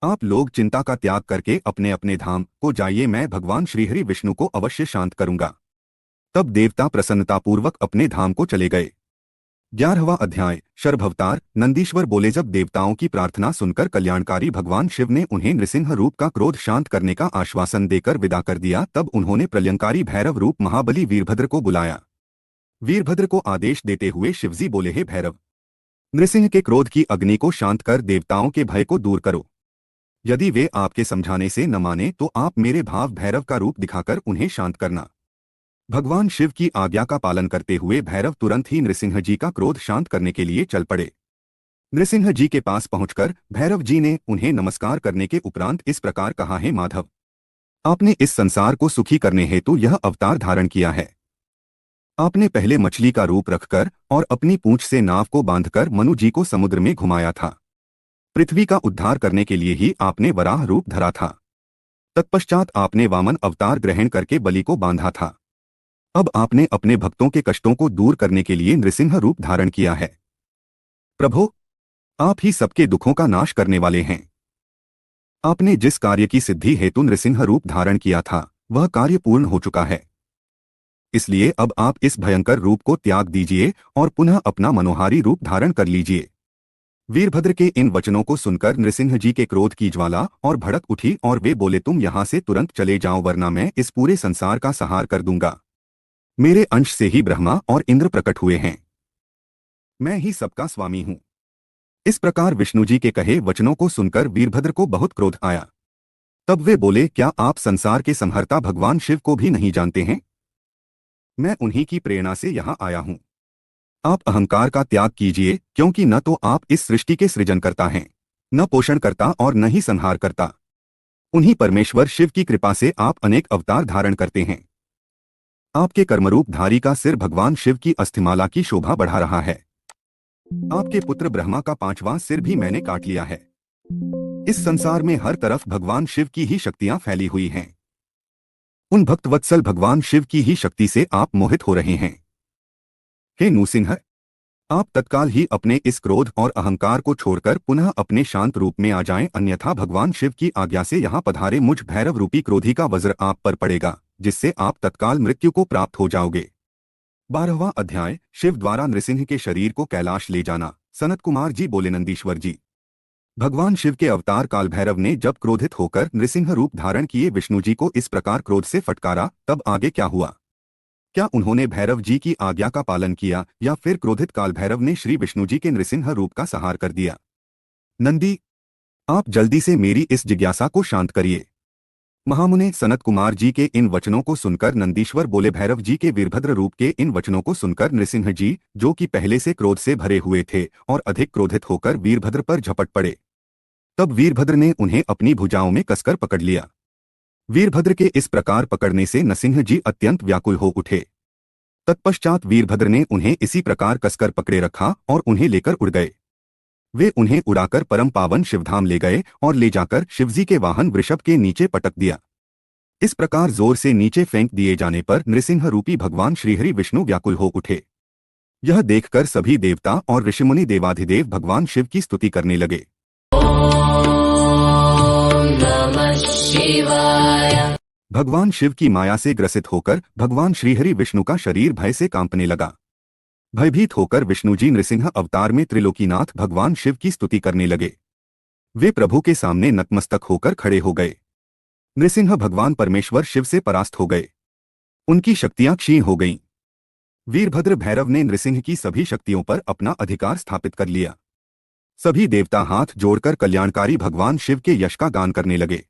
आप लोग चिंता का त्याग करके अपने अपने धाम को जाइए, मैं भगवान श्रीहरि विष्णु को अवश्य शांत करूंगा। तब देवता प्रसन्नतापूर्वक अपने धाम को चले गए। 11वां अध्याय शर्भअवतार। नंदीश्वर बोले, जब देवताओं की प्रार्थना सुनकर कल्याणकारी भगवान शिव ने उन्हें नृसिंह रूप का क्रोध शांत करने का आश्वासन देकर विदा कर दिया, तब उन्होंने प्रलयंकारी भैरव रूप महाबली वीरभद्र को बुलाया। वीरभद्र को आदेश देते हुए शिवजी बोले, हे भैरव, नृसिंह के क्रोध की अग्नि को शांत कर देवताओं के भय को दूर करो। यदि वे आपके समझाने से न माने तो आप मेरे भाव भैरव का रूप दिखाकर उन्हें शांत करना। भगवान शिव की आज्ञा का पालन करते हुए भैरव तुरंत ही नृसिंह जी का क्रोध शांत करने के लिए चल पड़े। नृसिंह जी के पास पहुंचकर भैरव जी ने उन्हें नमस्कार करने के उपरांत इस प्रकार कहा, हे माधव, आपने इस संसार को सुखी करने हेतु यह अवतार धारण किया है। आपने पहले मछली का रूप रखकर और अपनी पूंछ से नाव को बांधकर मनु जी को समुद्र में घुमाया था। पृथ्वी का उद्धार करने के लिए ही आपने वराह रूप धरा था। तत्पश्चात आपने वामन अवतार ग्रहण करके बलि को बांधा था। अब आपने अपने भक्तों के कष्टों को दूर करने के लिए नृसिंह रूप धारण किया है। प्रभो, आप ही सबके दुखों का नाश करने वाले हैं। आपने जिस कार्य की सिद्धि हेतु नृसिंह रूप धारण किया था वह कार्य पूर्ण हो चुका है। इसलिए अब आप इस भयंकर रूप को त्याग दीजिए और पुनः अपना मनोहारी रूप धारण कर लीजिए। वीरभद्र के इन वचनों को सुनकर नृसिंह जी के क्रोध की ज्वाला और भड़क उठी और वे बोले, तुम यहाँ से तुरंत चले जाओ, वरना मैं इस पूरे संसार का संहार कर दूंगा। मेरे अंश से ही ब्रह्मा और इंद्र प्रकट हुए हैं। मैं ही सबका स्वामी हूँ। इस प्रकार विष्णु जी के कहे वचनों को सुनकर वीरभद्र को बहुत क्रोध आया। तब वे बोले, क्या आप संसार के संहर्ता भगवान शिव को भी नहीं जानते हैं? मैं उन्हीं की प्रेरणा से यहाँ आया हूँ। आप अहंकार का त्याग कीजिए, क्योंकि न तो आप इस सृष्टि के सृजनकर्ता हैं, न पोषणकर्ता और न ही संहारकर्ता। उन्हीं परमेश्वर शिव की कृपा से आप अनेक अवतार धारण करते हैं। आपके कर्मरूपधारी का सिर भगवान शिव की अस्थिमाला की शोभा बढ़ा रहा है। आपके पुत्र ब्रह्मा का 5वां सिर भी मैंने काट लिया है। इस संसार में हर तरफ भगवान शिव की ही शक्तियां फैली हुई हैं। उन भक्तवत्सल भगवान शिव की ही शक्ति से आप मोहित हो रहे हैं। हे नृसिंह, आप तत्काल ही अपने इस क्रोध और अहंकार को छोड़कर पुनः अपने शांत रूप में आ जाएं, अन्यथा भगवान शिव की आज्ञा से यहाँ पधारे मुझ भैरव रूपी क्रोधी का वज्र आप पर पड़ेगा, जिससे आप तत्काल मृत्यु को प्राप्त हो जाओगे। 12वां अध्याय शिव द्वारा नृसिंह के शरीर को कैलाश ले जाना। सनत कुमार जी बोले, नंदीश्वर जी, भगवान शिव के अवतार काल भैरव ने जब क्रोधित होकर नृसिंह रूप धारण किए विष्णु जी को इस प्रकार क्रोध से फटकारा, तब आगे क्या हुआ? क्या उन्होंने भैरव जी की आज्ञा का पालन किया या फिर क्रोधित काल भैरव ने श्री विष्णु जी के नृसिंह रूप का संहार कर दिया? नंदी, आप जल्दी से मेरी इस जिज्ञासा को शांत करिए। महामुने सनत कुमार जी के इन वचनों को सुनकर नंदीश्वर बोले, भैरव जी के वीरभद्र रूप के इन वचनों को सुनकर नृसिंह जी, जो कि पहले से क्रोध से भरे हुए थे और अधिक क्रोधित होकर वीरभद्र पर झपट पड़े। तब वीरभद्र ने उन्हें अपनी भुजाओं में कसकर पकड़ लिया। वीरभद्र के इस प्रकार पकड़ने से नृसिंह जी अत्यंत व्याकुल हो उठे। तत्पश्चात वीरभद्र ने उन्हें इसी प्रकार कसकर पकड़े रखा और उन्हें लेकर उड़ गए। वे उन्हें उड़ाकर परम पावन शिवधाम ले गए और ले जाकर शिवजी के वाहन वृषभ के नीचे पटक दिया। इस प्रकार जोर से नीचे फेंक दिए जाने पर नृसिंह रूपी भगवान श्रीहरि विष्णु व्याकुल हो उठे। यह देखकर सभी देवता और ऋषिमुनि देवाधिदेव भगवान शिव की स्तुति करने लगे। ॐ नमः शिवाय। भगवान शिव की माया से ग्रसित होकर भगवान श्रीहरि विष्णु का शरीर भय से कांपने लगा। भयभीत होकर विष्णुजी नृसिंह अवतार में त्रिलोकीनाथ भगवान शिव की स्तुति करने लगे। वे प्रभु के सामने नतमस्तक होकर खड़े हो गए। नृसिंह भगवान परमेश्वर शिव से परास्त हो गए। उनकी शक्तियां क्षीण हो गईं। वीरभद्र भैरव ने नृसिंह की सभी शक्तियों पर अपना अधिकार स्थापित कर लिया। सभी देवता हाथ जोड़कर कल्याणकारी भगवान शिव के यश का गान करने लगे।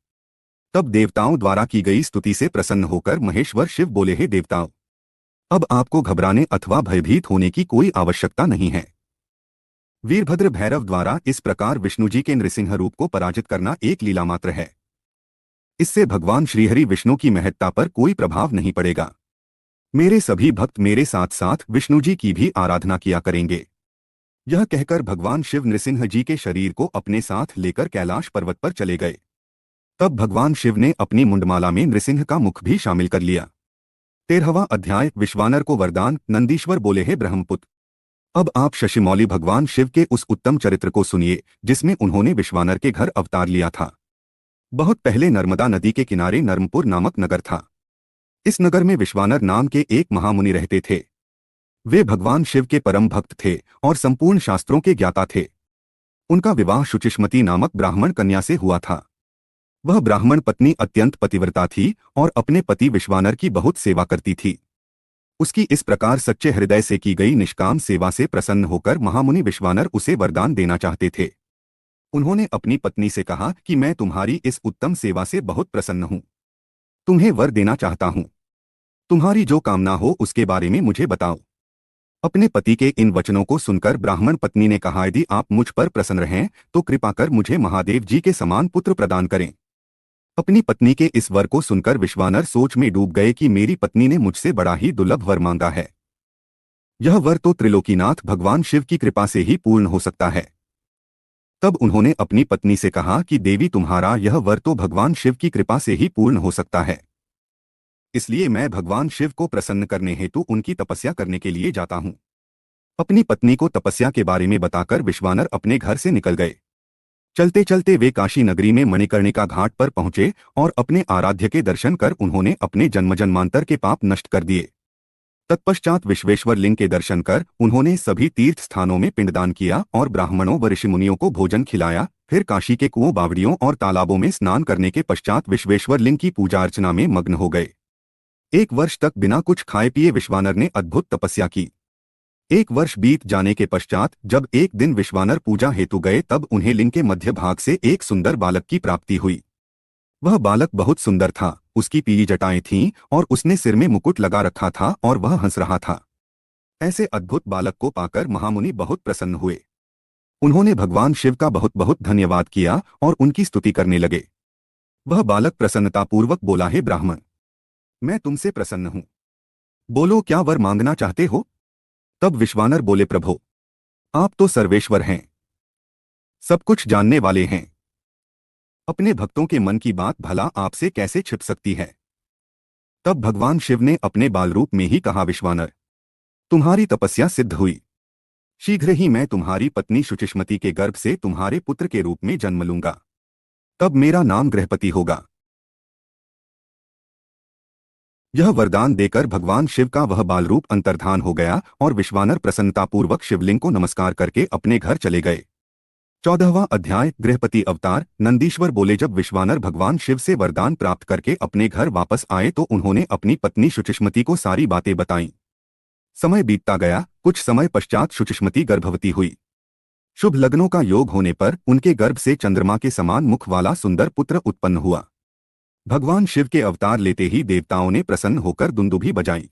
तब देवताओं द्वारा की गई स्तुति से प्रसन्न होकर महेश्वर शिव बोले, हे देवताओं, अब आपको घबराने अथवा भयभीत होने की कोई आवश्यकता नहीं है। वीरभद्र भैरव द्वारा इस प्रकार विष्णुजी के नृसिंह रूप को पराजित करना एक लीला मात्र है। इससे भगवान श्रीहरि विष्णु की महत्ता पर कोई प्रभाव नहीं पड़ेगा। मेरे सभी भक्त मेरे साथ साथ विष्णुजी की भी आराधना किया करेंगे। यह कहकर भगवान शिव नृसिंह जी के शरीर को अपने साथ लेकर कैलाश पर्वत पर चले गए। तब भगवान शिव ने अपनी मुंडमाला में नृसिंह का मुख भी शामिल कर लिया। 13वां अध्याय। विश्वानर को वरदान। नंदीश्वर बोले, हे ब्रह्मपुत्र, अब आप शशिमौली भगवान शिव के उस उत्तम चरित्र को सुनिए जिसमें उन्होंने विश्वानर के घर अवतार लिया था। बहुत पहले नर्मदा नदी के किनारे नर्मपुर नामक नगर था। इस नगर में विश्वानर नाम के एक महामुनि रहते थे। वे भगवान शिव के परम भक्त थे और संपूर्ण शास्त्रों के ज्ञाता थे। उनका विवाह शुचिष्मती नामक ब्राह्मण कन्या से हुआ था। वह ब्राह्मण पत्नी अत्यंत पतिव्रता थी और अपने पति विश्वानर की बहुत सेवा करती थी। उसकी इस प्रकार सच्चे हृदय से की गई निष्काम सेवा से प्रसन्न होकर महामुनि विश्वानर उसे वरदान देना चाहते थे। उन्होंने अपनी पत्नी से कहा कि मैं तुम्हारी इस उत्तम सेवा से बहुत प्रसन्न हूँ। तुम्हें वर देना चाहता हूँ। तुम्हारी जो कामना हो उसके बारे में मुझे बताओ। अपने पति के इन वचनों को सुनकर ब्राह्मण पत्नी ने कहा, यदि आप मुझ पर प्रसन्न रहें तो कृपा कर मुझे महादेव जी के समान पुत्र प्रदान करें। अपनी पत्नी के इस वर को सुनकर विश्वानर सोच में डूब गए कि मेरी पत्नी ने मुझसे बड़ा ही दुर्लभ वर मांगा है। यह वर तो त्रिलोकीनाथ भगवान शिव की कृपा से ही पूर्ण हो सकता है। तब उन्होंने अपनी पत्नी से कहा कि देवी, तुम्हारा यह वर तो भगवान शिव की कृपा से ही पूर्ण हो सकता है। इसलिए मैं भगवान शिव को प्रसन्न करने हेतु उनकी तपस्या करने के लिए जाता हूँ। अपनी पत्नी को तपस्या के बारे में बताकर विश्वानर अपने घर से निकल गए। चलते चलते वे काशी नगरी में मणिकर्णिका घाट पर पहुंचे और अपने आराध्य के दर्शन कर उन्होंने अपने जन्मजन्मांतर के पाप नष्ट कर दिए। तत्पश्चात विश्वेश्वर लिंग के दर्शन कर उन्होंने सभी तीर्थ स्थानों में पिंडदान किया और ब्राह्मणों व ऋषिमुनियों को भोजन खिलाया। फिर काशी के कुओं, बावड़ियों और तालाबों में स्नान करने के पश्चात विश्वेश्वर लिंग की पूजा अर्चना में मग्न हो गए। 1 वर्ष तक बिना कुछ खाए पिए विश्वानर ने अद्भुत तपस्या की। 1 वर्ष बीत जाने के पश्चात जब एक दिन विश्वानर पूजा हेतु गए तब उन्हें लिंग के मध्य भाग से एक सुंदर बालक की प्राप्ति हुई। वह बालक बहुत सुंदर था। उसकी पीली जटाएं थीं और उसने सिर में मुकुट लगा रखा था और वह हंस रहा था। ऐसे अद्भुत बालक को पाकर महामुनि बहुत प्रसन्न हुए। उन्होंने भगवान शिव का बहुत बहुत धन्यवाद किया और उनकी स्तुति करने लगे। वह बालक प्रसन्नतापूर्वक बोला, हे ब्राह्मण, मैं तुमसे प्रसन्न हूँ। बोलो, क्या वर मांगना चाहते हो? तब विश्वानर बोले, प्रभो, आप तो सर्वेश्वर हैं, सब कुछ जानने वाले हैं। अपने भक्तों के मन की बात भला आपसे कैसे छिप सकती है? तब भगवान शिव ने अपने बाल रूप में ही कहा, विश्वानर, तुम्हारी तपस्या सिद्ध हुई। शीघ्र ही मैं तुम्हारी पत्नी शुचिष्मती के गर्भ से तुम्हारे पुत्र के रूप में जन्म लूंगा। तब मेरा नाम गृहपति होगा। यह वरदान देकर भगवान शिव का वह बाल रूप अंतर्धान हो गया और विश्वानर प्रसन्नतापूर्वक शिवलिंग को नमस्कार करके अपने घर चले गए। 14वां अध्याय। गृहपति अवतार। नंदीश्वर बोले, जब विश्वानर भगवान शिव से वरदान प्राप्त करके अपने घर वापस आए तो उन्होंने अपनी पत्नी शुचिष्मती को सारी बातें बताईं। समय बीतता गया। कुछ समय पश्चात शुचिष्मती गर्भवती हुई। शुभ लग्नों का योग होने पर उनके गर्भ से चंद्रमा के समान मुख वाला सुंदर पुत्र उत्पन्न हुआ। भगवान शिव के अवतार लेते ही देवताओं ने प्रसन्न होकर दुंदुभी बजाई।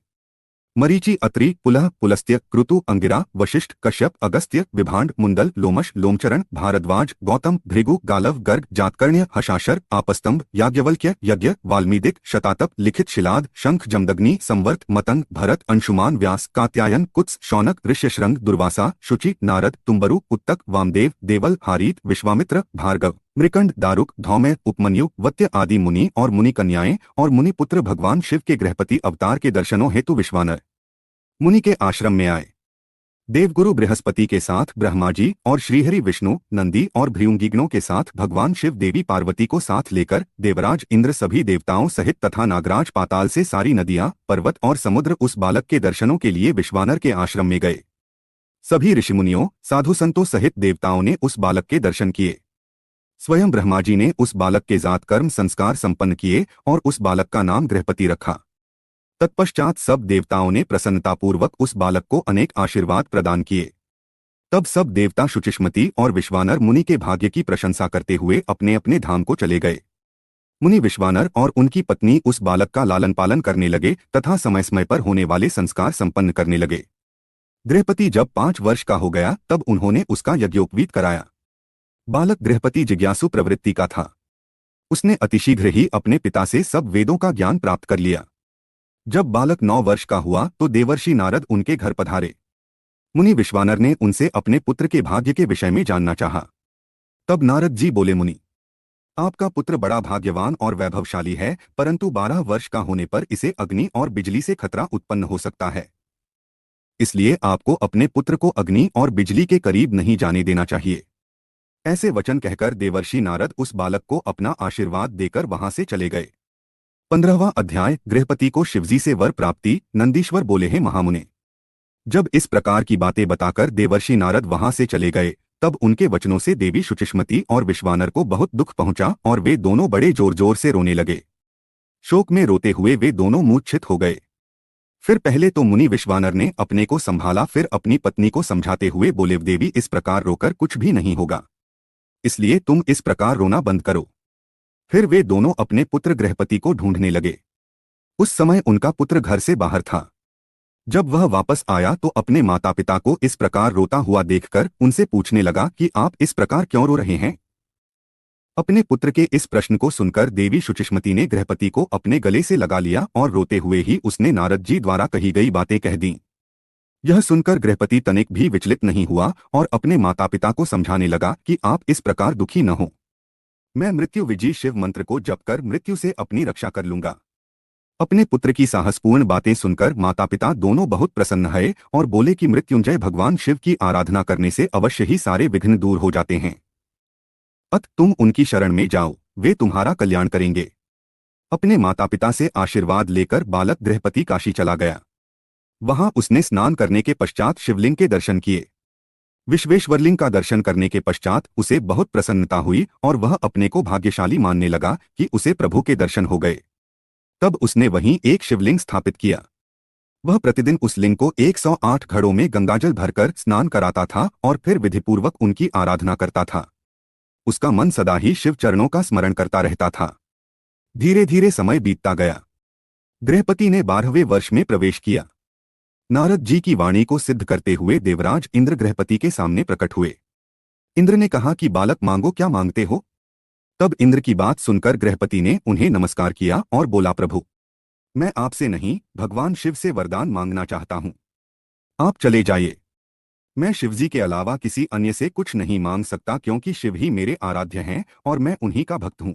मरीचि, अत्रि, पुलह, पुलस्त्य, कृतु, अंगिरा, वशिष्ठ, कश्यप, अगस्त्य, विभांड, मुंदल, लोमश, लोमचरण, भारद्वाज, गौतम, भृगु, गालव, गर्ग, जातकर्ण्य, हशाशर, आपस्तंभ, याज्ञवल्क्य, यज्ञ, वाल्मीदिक, शतातप, लिखित, शिलाद, शंख, जमदग्नि, संवर्त, मतंग, भरत, अंशुमान, व्यास, कात्यायन, कुत्स, शौनक, ऋष्यशृंग, दुर्वासा, शुचि, नारद, तुम्बरु, उत्तक, वामदेव, देवल, हारीत, विश्वामित्र, भार्गव, मृकंड, दारुक, धौम्य, उपमन्यु, वत्य आदि मुनि और मुनि कन्याएं और मुनि पुत्र भगवान शिव के गृहपति अवतार के दर्शनों हेतु विश्वानर मुनि के आश्रम में आए। देवगुरु बृहस्पति के साथ ब्रह्मा जी और श्रीहरि विष्णु, नंदी और भृंगिगणों के साथ भगवान शिव देवी पार्वती को साथ लेकर देवराज इंद्र सभी देवताओं सहित तथा नागराज पाताल से सारी नदियां, पर्वत और समुद्र उस बालक के दर्शनों के लिए विश्वानर के आश्रम में गए। सभी ऋषिमुनियों, साधु संतों सहित देवताओं ने उस बालक के दर्शन किए। स्वयं ब्रह्मा जी ने उस बालक के जात कर्म संस्कार संपन्न किए और उस बालक का नाम गृहपति रखा। तत्पश्चात सब देवताओं ने प्रसन्नतापूर्वक उस बालक को अनेक आशीर्वाद प्रदान किए। तब सब देवता शुचिष्मति और विश्वानर मुनि के भाग्य की प्रशंसा करते हुए अपने अपने धाम को चले गए। मुनि विश्वानर और उनकी पत्नी उस बालक का लालन पालन करने लगे तथा समय समय पर होने वाले संस्कार संपन्न करने लगे। गृहपति जब 5 वर्ष का हो गया तब उन्होंने उसका यज्ञोपवीत कराया। बालक गृहपति जिज्ञासु प्रवृत्ति का था। उसने अतिशीघ्र ही अपने पिता से सब वेदों का ज्ञान प्राप्त कर लिया। जब बालक 9 वर्ष का हुआ तो देवर्षि नारद उनके घर पधारे। मुनि विश्वानर ने उनसे अपने पुत्र के भाग्य के विषय में जानना चाहा। तब नारद जी बोले, मुनि, आपका पुत्र बड़ा भाग्यवान और वैभवशाली है, परंतु 12 वर्ष का होने पर इसे अग्नि और बिजली से खतरा उत्पन्न हो सकता है। इसलिए आपको अपने पुत्र को अग्नि और बिजली के करीब नहीं जाने देना चाहिए। ऐसे वचन कहकर देवर्षि नारद उस बालक को अपना आशीर्वाद देकर वहां से चले गए। 15वां अध्याय। गृहपति को शिवजी से वर प्राप्ति। नंदीश्वर बोले, हैं महामुने, जब इस प्रकार की बातें बताकर देवर्षि नारद वहां से चले गए तब उनके वचनों से देवी शुचिष्मति और विश्वानर को बहुत दुख पहुंचा और वे दोनों बड़े जोर जोर से रोने लगे। शोक में रोते हुए वे दोनों मूर्छित हो गए। फिर पहले तो मुनि विश्वानर ने अपने को संभाला, फिर अपनी पत्नी को समझाते हुए बोले, देवी, इस प्रकार रोकर कुछ भी नहीं होगा, इसलिए तुम इस प्रकार रोना बंद करो। फिर वे दोनों अपने पुत्र गृहपति को ढूंढने लगे। उस समय उनका पुत्र घर से बाहर था। जब वह वापस आया तो अपने माता पिता को इस प्रकार रोता हुआ देखकर उनसे पूछने लगा कि आप इस प्रकार क्यों रो रहे हैं। अपने पुत्र के इस प्रश्न को सुनकर देवी शुचिष्मति ने गृहपति को अपने गले से लगा लिया और रोते हुए ही उसने नारद जी द्वारा कही गई बातें कह दी। यह सुनकर गृहपति तनिक भी विचलित नहीं हुआ और अपने माता पिता को समझाने लगा कि आप इस प्रकार दुखी न हो। मैं मृत्यु विजयी शिव मंत्र को जप कर मृत्यु से अपनी रक्षा कर लूंगा। अपने पुत्र की साहसपूर्ण बातें सुनकर माता पिता दोनों बहुत प्रसन्न हुए और बोले कि मृत्युंजय भगवान शिव की आराधना करने से अवश्य ही सारे विघ्न दूर हो जाते हैं। अत तुम उनकी शरण में जाओ, वे तुम्हारा कल्याण करेंगे। अपने माता पिता से आशीर्वाद लेकर बालक गृहपति काशी चला गया। वहां उसने स्नान करने के पश्चात शिवलिंग के दर्शन किए। विश्वेश्वरलिंग का दर्शन करने के पश्चात उसे बहुत प्रसन्नता हुई और वह अपने को भाग्यशाली मानने लगा कि उसे प्रभु के दर्शन हो गए। तब उसने वहीं एक शिवलिंग स्थापित किया। वह प्रतिदिन उस लिंग को 108 घड़ों में गंगाजल भरकर स्नान कराता था और फिर विधिपूर्वक उनकी आराधना करता था। उसका मन सदा ही शिव चरणों का स्मरण करता रहता था। धीरे धीरे समय बीतता गया। गृहपति ने 12वें वर्ष में प्रवेश किया। नारद जी की वाणी को सिद्ध करते हुए देवराज इंद्र गृहपति के सामने प्रकट हुए। इंद्र ने कहा कि बालक मांगो, क्या मांगते हो। तब इंद्र की बात सुनकर गृहपति ने उन्हें नमस्कार किया और बोला, प्रभु, मैं आपसे नहीं भगवान शिव से वरदान मांगना चाहता हूं। आप चले जाइए। मैं शिवजी के अलावा किसी अन्य से कुछ नहीं मांग सकता, क्योंकि शिव ही मेरे आराध्य हैं और मैं उन्हीं का भक्त हूं।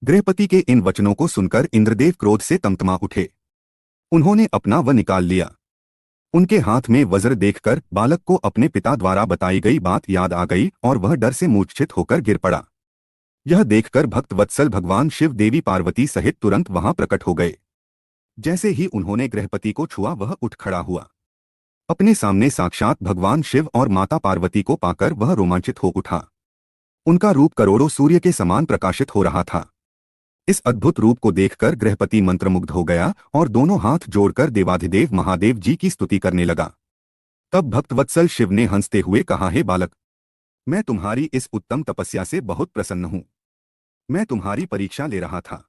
गृहपति के इन वचनों को सुनकर इंद्रदेव क्रोध से तमतमा उठे। उन्होंने अपना व निकाल लिया। उनके हाथ में वज्र देखकर बालक को अपने पिता द्वारा बताई गई बात याद आ गई और वह डर से मूर्छित होकर गिर पड़ा। यह देखकर भक्त वत्सल भगवान शिव देवी पार्वती सहित तुरंत वहां प्रकट हो गए। जैसे ही उन्होंने गृहपति को छुआ वह उठ खड़ा हुआ। अपने सामने साक्षात भगवान शिव और माता पार्वती को पाकर वह रोमांचित हो उठा। उनका रूप करोड़ों सूर्य के समान प्रकाशित हो रहा था। इस अद्भुत रूप को देखकर गृहपति मंत्रमुग्ध हो गया और दोनों हाथ जोड़कर देवाधिदेव महादेव जी की स्तुति करने लगा। तब भक्तवत्सल शिव ने हंसते हुए कहा, हे बालक, मैं तुम्हारी इस उत्तम तपस्या से बहुत प्रसन्न हूं। मैं तुम्हारी परीक्षा ले रहा था।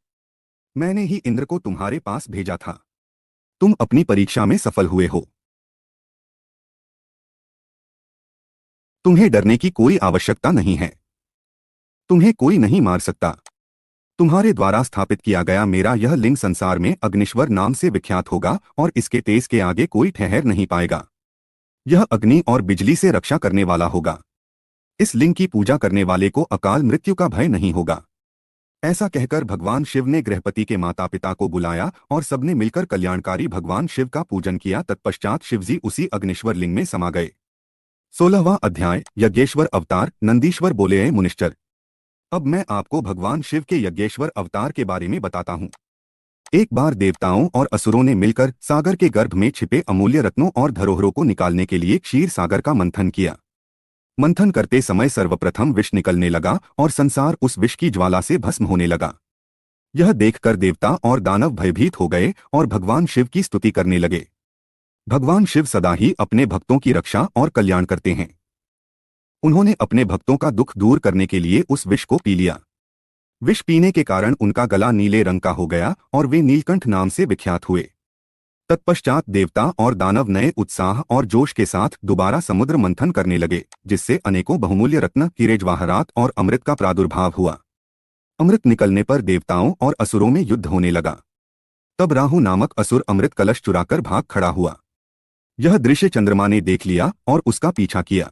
मैंने ही इंद्र को तुम्हारे पास भेजा था। तुम अपनी परीक्षा में सफल हुए हो। तुम्हें डरने की कोई आवश्यकता नहीं है। तुम्हें कोई नहीं मार सकता। तुम्हारे द्वारा स्थापित किया गया मेरा यह लिंग संसार में अग्निश्वर नाम से विख्यात होगा और इसके तेज के आगे कोई ठहर नहीं पाएगा। यह अग्नि और बिजली से रक्षा करने वाला होगा। इस लिंग की पूजा करने वाले को अकाल मृत्यु का भय नहीं होगा। ऐसा कहकर भगवान शिव ने गृहपति के माता पिता को बुलाया और सबने मिलकर कल्याणकारी भगवान शिव का पूजन किया। तत्पश्चात शिवजी उसी अग्निश्वर लिंग में समा गए। 16वां अध्याय यज्ञेश्वर अवतार। नंदीश्वर बोले, हैं मुनिश्चर, अब मैं आपको भगवान शिव के यज्ञेश्वर अवतार के बारे में बताता हूँ। एक बार देवताओं और असुरों ने मिलकर सागर के गर्भ में छिपे अमूल्य रत्नों और धरोहरों को निकालने के लिए क्षीर सागर का मंथन किया। मंथन करते समय सर्वप्रथम विष निकलने लगा और संसार उस विष की ज्वाला से भस्म होने लगा। यह देखकर देवता और दानव भयभीत हो गए और भगवान शिव की स्तुति करने लगे। भगवान शिव सदा ही अपने भक्तों की रक्षा और कल्याण करते हैं। उन्होंने अपने भक्तों का दुख दूर करने के लिए उस विष को पी लिया। विष पीने के कारण उनका गला नीले रंग का हो गया और वे नीलकंठ नाम से विख्यात हुए। तत्पश्चात देवता और दानव नए उत्साह और जोश के साथ दोबारा समुद्र मंथन करने लगे, जिससे अनेकों बहुमूल्य रत्न, हीरे जवाहरात और अमृत का प्रादुर्भाव हुआ। अमृत निकलने पर देवताओं और असुरों में युद्ध होने लगा। तब राहु नामक असुर अमृत कलश चुराकर भाग खड़ा हुआ। यह दृश्य चंद्रमा ने देख लिया और उसका पीछा किया।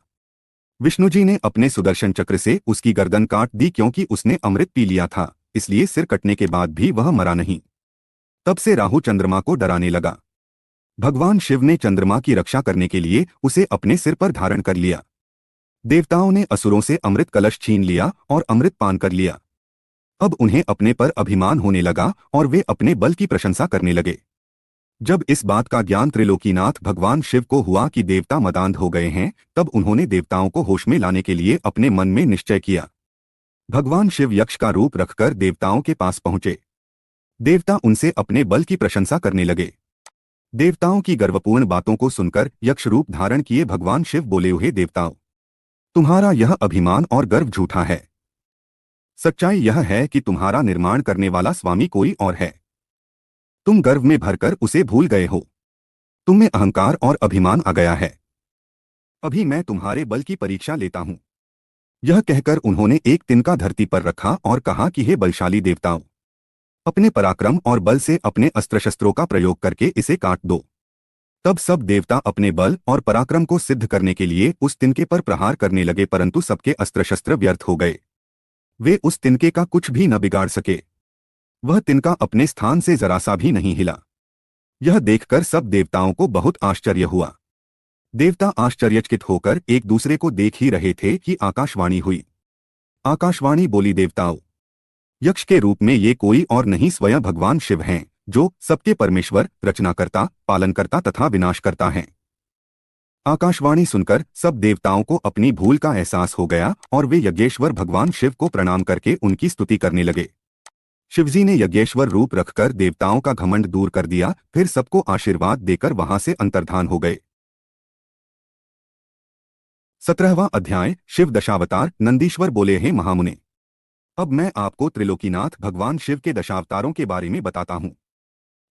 विष्णुजी ने अपने सुदर्शन चक्र से उसकी गर्दन काट दी, क्योंकि उसने अमृत पी लिया था, इसलिए सिर कटने के बाद भी वह मरा नहीं। तब से राहु चंद्रमा को डराने लगा। भगवान शिव ने चंद्रमा की रक्षा करने के लिए उसे अपने सिर पर धारण कर लिया। देवताओं ने असुरों से अमृत कलश छीन लिया और अमृत पान कर लिया। अब उन्हें अपने पर अभिमान होने लगा और वे अपने बल की प्रशंसा करने लगे। जब इस बात का ज्ञान त्रिलोकीनाथ भगवान शिव को हुआ कि देवता मदांध हो गए हैं, तब उन्होंने देवताओं को होश में लाने के लिए अपने मन में निश्चय किया। भगवान शिव यक्ष का रूप रखकर देवताओं के पास पहुंचे। देवता उनसे अपने बल की प्रशंसा करने लगे। देवताओं की गर्वपूर्ण बातों को सुनकर यक्ष रूप धारण किए भगवान शिव बोले, हे देवताओं, तुम्हारा यह अभिमान और गर्व झूठा है। सच्चाई यह है कि तुम्हारा निर्माण करने वाला स्वामी कोई और है। तुम गर्व में भरकर उसे भूल गए हो। तुम में अहंकार और अभिमान आ गया है। अभी मैं तुम्हारे बल की परीक्षा लेता हूं। यह कहकर उन्होंने एक तिनका धरती पर रखा और कहा कि हे बलशाली देवताओं, अपने पराक्रम और बल से अपने अस्त्र शस्त्रों का प्रयोग करके इसे काट दो। तब सब देवता अपने बल और पराक्रम को सिद्ध करने के लिए उस तिनके पर प्रहार करने लगे, परंतु सबके अस्त्र शस्त्र व्यर्थ हो गए। वे उस तिनके का कुछ भी न बिगाड़ सके। वह तिनका अपने स्थान से जरा सा भी नहीं हिला। यह देखकर सब देवताओं को बहुत आश्चर्य हुआ। देवता आश्चर्यचकित होकर एक दूसरे को देख ही रहे थे कि आकाशवाणी हुई। आकाशवाणी बोली, देवताओं, यक्ष के रूप में ये कोई और नहीं स्वयं भगवान शिव हैं, जो सबके परमेश्वर, रचनाकर्ता, पालनकर्ता तथा विनाशकर्ता हैं। आकाशवाणी सुनकर सब देवताओं को अपनी भूल का एहसास हो गया और वे यज्ञेश्वर भगवान शिव को प्रणाम करके उनकी स्तुति करने लगे। शिवजी ने यज्ञेश्वर रूप रखकर देवताओं का घमंड दूर कर दिया, फिर सबको आशीर्वाद देकर वहां से अंतर्धान हो गए। 17वां अध्याय शिव दशावतार। नंदीश्वर बोले, हैं महामुने, अब मैं आपको त्रिलोकीनाथ भगवान शिव के दशावतारों के बारे में बताता हूँ।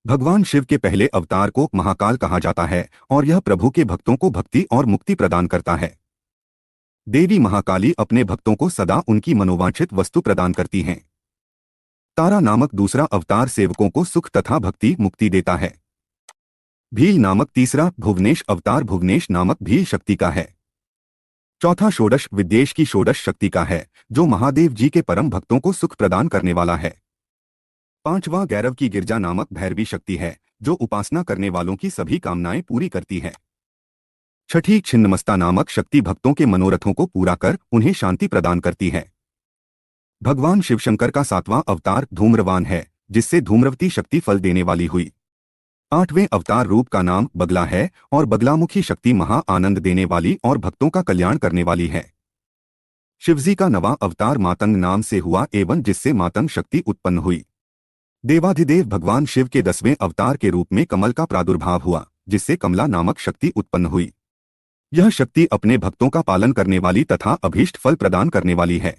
भगवान शिव के पहले अवतार को महाकाल कहा जाता है और यह प्रभु के भक्तों को भक्ति और मुक्ति प्रदान करता है। देवी महाकाली अपने भक्तों को सदा उनकी मनोवांछित वस्तु प्रदान करती हैं। तारा नामक दूसरा अवतार सेवकों को सुख तथा भक्ति मुक्ति देता है। भील नामक तीसरा भुवनेश अवतार भुवनेश नामक भील शक्ति का है। चौथा षोडश विद्येश की षोडश शक्ति का है, जो महादेव जी के परम भक्तों को सुख प्रदान करने वाला है। पांचवा गैरव की गिरजा नामक भैरवी शक्ति है, जो उपासना करने वालों की सभी कामनाएं पूरी करती है। छठी छिन्नमस्ता नामक शक्ति भक्तों के मनोरथों को पूरा कर उन्हें शांति प्रदान करती है। भगवान शिवशंकर का सातवां अवतार धूम्रवान है, जिससे धूम्रवती शक्ति फल देने वाली हुई। आठवें अवतार रूप का नाम बगला है और बगलामुखी शक्ति महा आनंद देने वाली और भक्तों का कल्याण करने वाली है। शिवजी का नवां अवतार मातंग नाम से हुआ एवं जिससे मातंग शक्ति उत्पन्न हुई। देवाधिदेव भगवान शिव के 10वें अवतार के रूप में कमल का प्रादुर्भाव हुआ, जिससे कमला नामक शक्ति उत्पन्न हुई। यह शक्ति अपने भक्तों का पालन करने वाली तथा अभीष्ट फल प्रदान करने वाली है।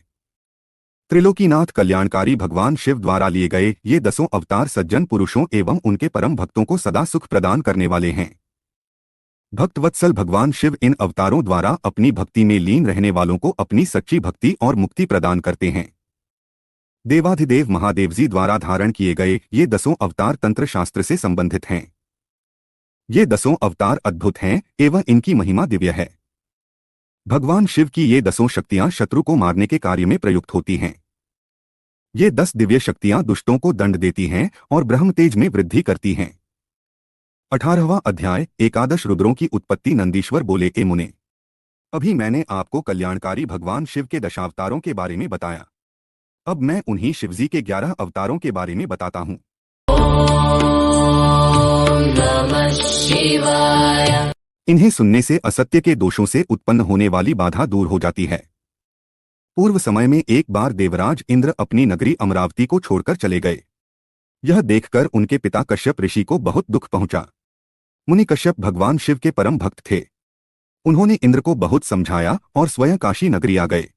त्रिलोकीनाथ कल्याणकारी भगवान शिव द्वारा लिए गए ये 10 अवतार सज्जन पुरुषों एवं उनके परम भक्तों को सदा सुख प्रदान करने वाले हैं। भक्तवत्सल भगवान शिव इन अवतारों द्वारा अपनी भक्ति में लीन रहने वालों को अपनी सच्ची भक्ति और मुक्ति प्रदान करते हैं। देवाधिदेव महादेव जी द्वारा धारण किए गए ये 10 अवतार तंत्र शास्त्र से संबंधित हैं। ये 10 अवतार अद्भुत हैं एवं इनकी महिमा दिव्य है। भगवान शिव की ये 10 शक्तियां शत्रु को मारने के कार्य में प्रयुक्त होती हैं। ये 10 दिव्य शक्तियां दुष्टों को दंड देती हैं और ब्रह्म तेज में वृद्धि करती हैं। 18वां अध्याय एकादश रुद्रों की उत्पत्ति। नंदीश्वर बोले, ए मुने, अभी मैंने आपको कल्याणकारी भगवान शिव के दशावतारों के बारे में बताया। अब मैं उन्हीं शिवजी के 11 अवतारों के बारे में बताता हूँ। ॐ नमः शिवाय। इन्हें सुनने से असत्य के दोषों से उत्पन्न होने वाली बाधा दूर हो जाती है। पूर्व समय में एक बार देवराज इंद्र अपनी नगरी अमरावती को छोड़कर चले गए। यह देखकर उनके पिता कश्यप ऋषि को बहुत दुख पहुंचा। मुनि कश्यप भगवान शिव के परम भक्त थे। उन्होंने इंद्र को बहुत समझाया और स्वयं काशी नगरी आ गए।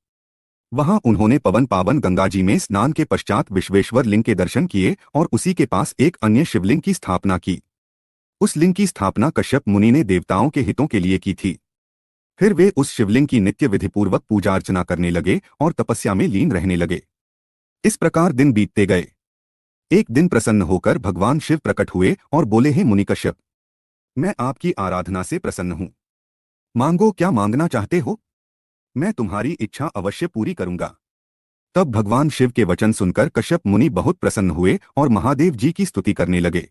वहां उन्होंने पवन पावन गंगा जी में स्नान के पश्चात विश्वेश्वर लिंग के दर्शन किए और उसी के पास एक अन्य शिवलिंग की स्थापना की। उस लिंग की स्थापना कश्यप मुनि ने देवताओं के हितों के लिए की थी। फिर वे उस शिवलिंग की नित्य विधिपूर्वक पूजा अर्चना करने लगे और तपस्या में लीन रहने लगे। इस प्रकार दिन बीतते गए। एक दिन प्रसन्न होकर भगवान शिव प्रकट हुए और बोले, हे मुनि कश्यप, मैं आपकी आराधना से प्रसन्न हूँ। मांगो, क्या मांगना चाहते हो? मैं तुम्हारी इच्छा अवश्य पूरी करूंगा। तब भगवान शिव के वचन सुनकर कश्यप मुनि बहुत प्रसन्न हुए और महादेव जी की स्तुति करने लगे।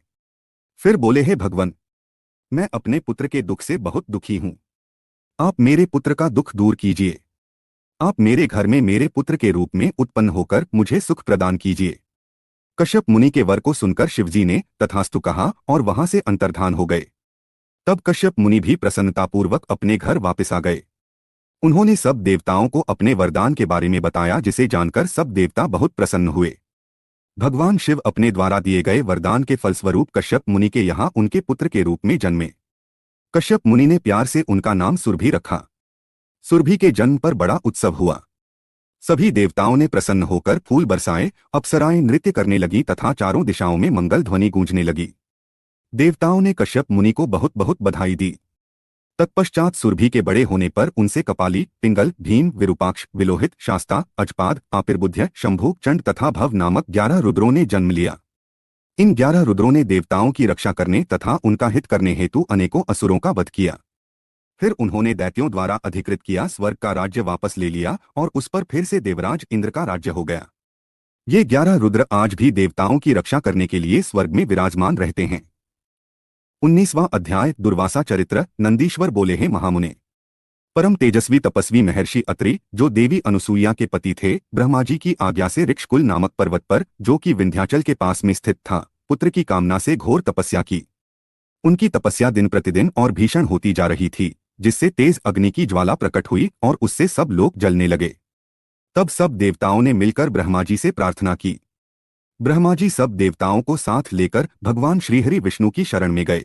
फिर बोले, हे भगवन, मैं अपने पुत्र के दुख से बहुत दुखी हूं। आप मेरे पुत्र का दुख दूर कीजिए। आप मेरे घर में मेरे पुत्र के रूप में उत्पन्न होकर मुझे सुख प्रदान कीजिए। कश्यप मुनि के वर को सुनकर शिवजी ने तथास्तु कहा और वहां से अंतर्धान हो गए। तब कश्यप मुनि भी प्रसन्नतापूर्वक अपने घर वापस आ गए। उन्होंने सब देवताओं को अपने वरदान के बारे में बताया, जिसे जानकर सब देवता बहुत प्रसन्न हुए। भगवान शिव अपने द्वारा दिए गए वरदान के फलस्वरूप कश्यप मुनि के यहाँ उनके पुत्र के रूप में जन्मे। कश्यप मुनि ने प्यार से उनका नाम सुरभि रखा। सुरभि के जन्म पर बड़ा उत्सव हुआ। सभी देवताओं ने प्रसन्न होकर फूल बरसाए, अप्सराएं नृत्य करने लगी तथा चारों दिशाओं में मंगल ध्वनि गूंजने लगी। देवताओं ने कश्यप मुनि को बहुत बहुत बधाई दी। तत्पश्चात सुरभि के बड़े होने पर उनसे कपाली, पिंगल, भीम, विरूपाक्ष, विलोहित, शास्ता, अजपाद, आपिर्बुध्य, शंभु, चंड तथा भव नामक 11 रुद्रों ने जन्म लिया। इन 11 रुद्रों ने देवताओं की रक्षा करने तथा उनका हित करने हेतु अनेकों असुरों का वध किया। फिर उन्होंने दैत्यों द्वारा अधिकृत किया स्वर्ग का राज्य वापस ले लिया और उस पर फिर से देवराज इंद्र का राज्य हो गया। ये 11 रुद्र आज भी देवताओं की रक्षा करने के लिए स्वर्ग में विराजमान रहते हैं। 19वां अध्याय दुर्वासा चरित्र। नंदीश्वर बोले, हे महामुने, परम तेजस्वी तपस्वी महर्षि अत्रि, जो देवी अनुसूया के पति थे, ब्रह्मा जी की आज्ञा से ऋक्षकुल नामक पर्वत पर, जो कि विंध्याचल के पास में स्थित था, पुत्र की कामना से घोर तपस्या की। उनकी तपस्या दिन प्रतिदिन और भीषण होती जा रही थी, जिससे तेज अग्नि की ज्वाला प्रकट हुई और उससे सब लोग जलने लगे। तब सब देवताओं ने मिलकर ब्रह्मा जी से प्रार्थना की। ब्रह्मा जी सब देवताओं को साथ लेकर भगवान श्रीहरि विष्णु की शरण में गए।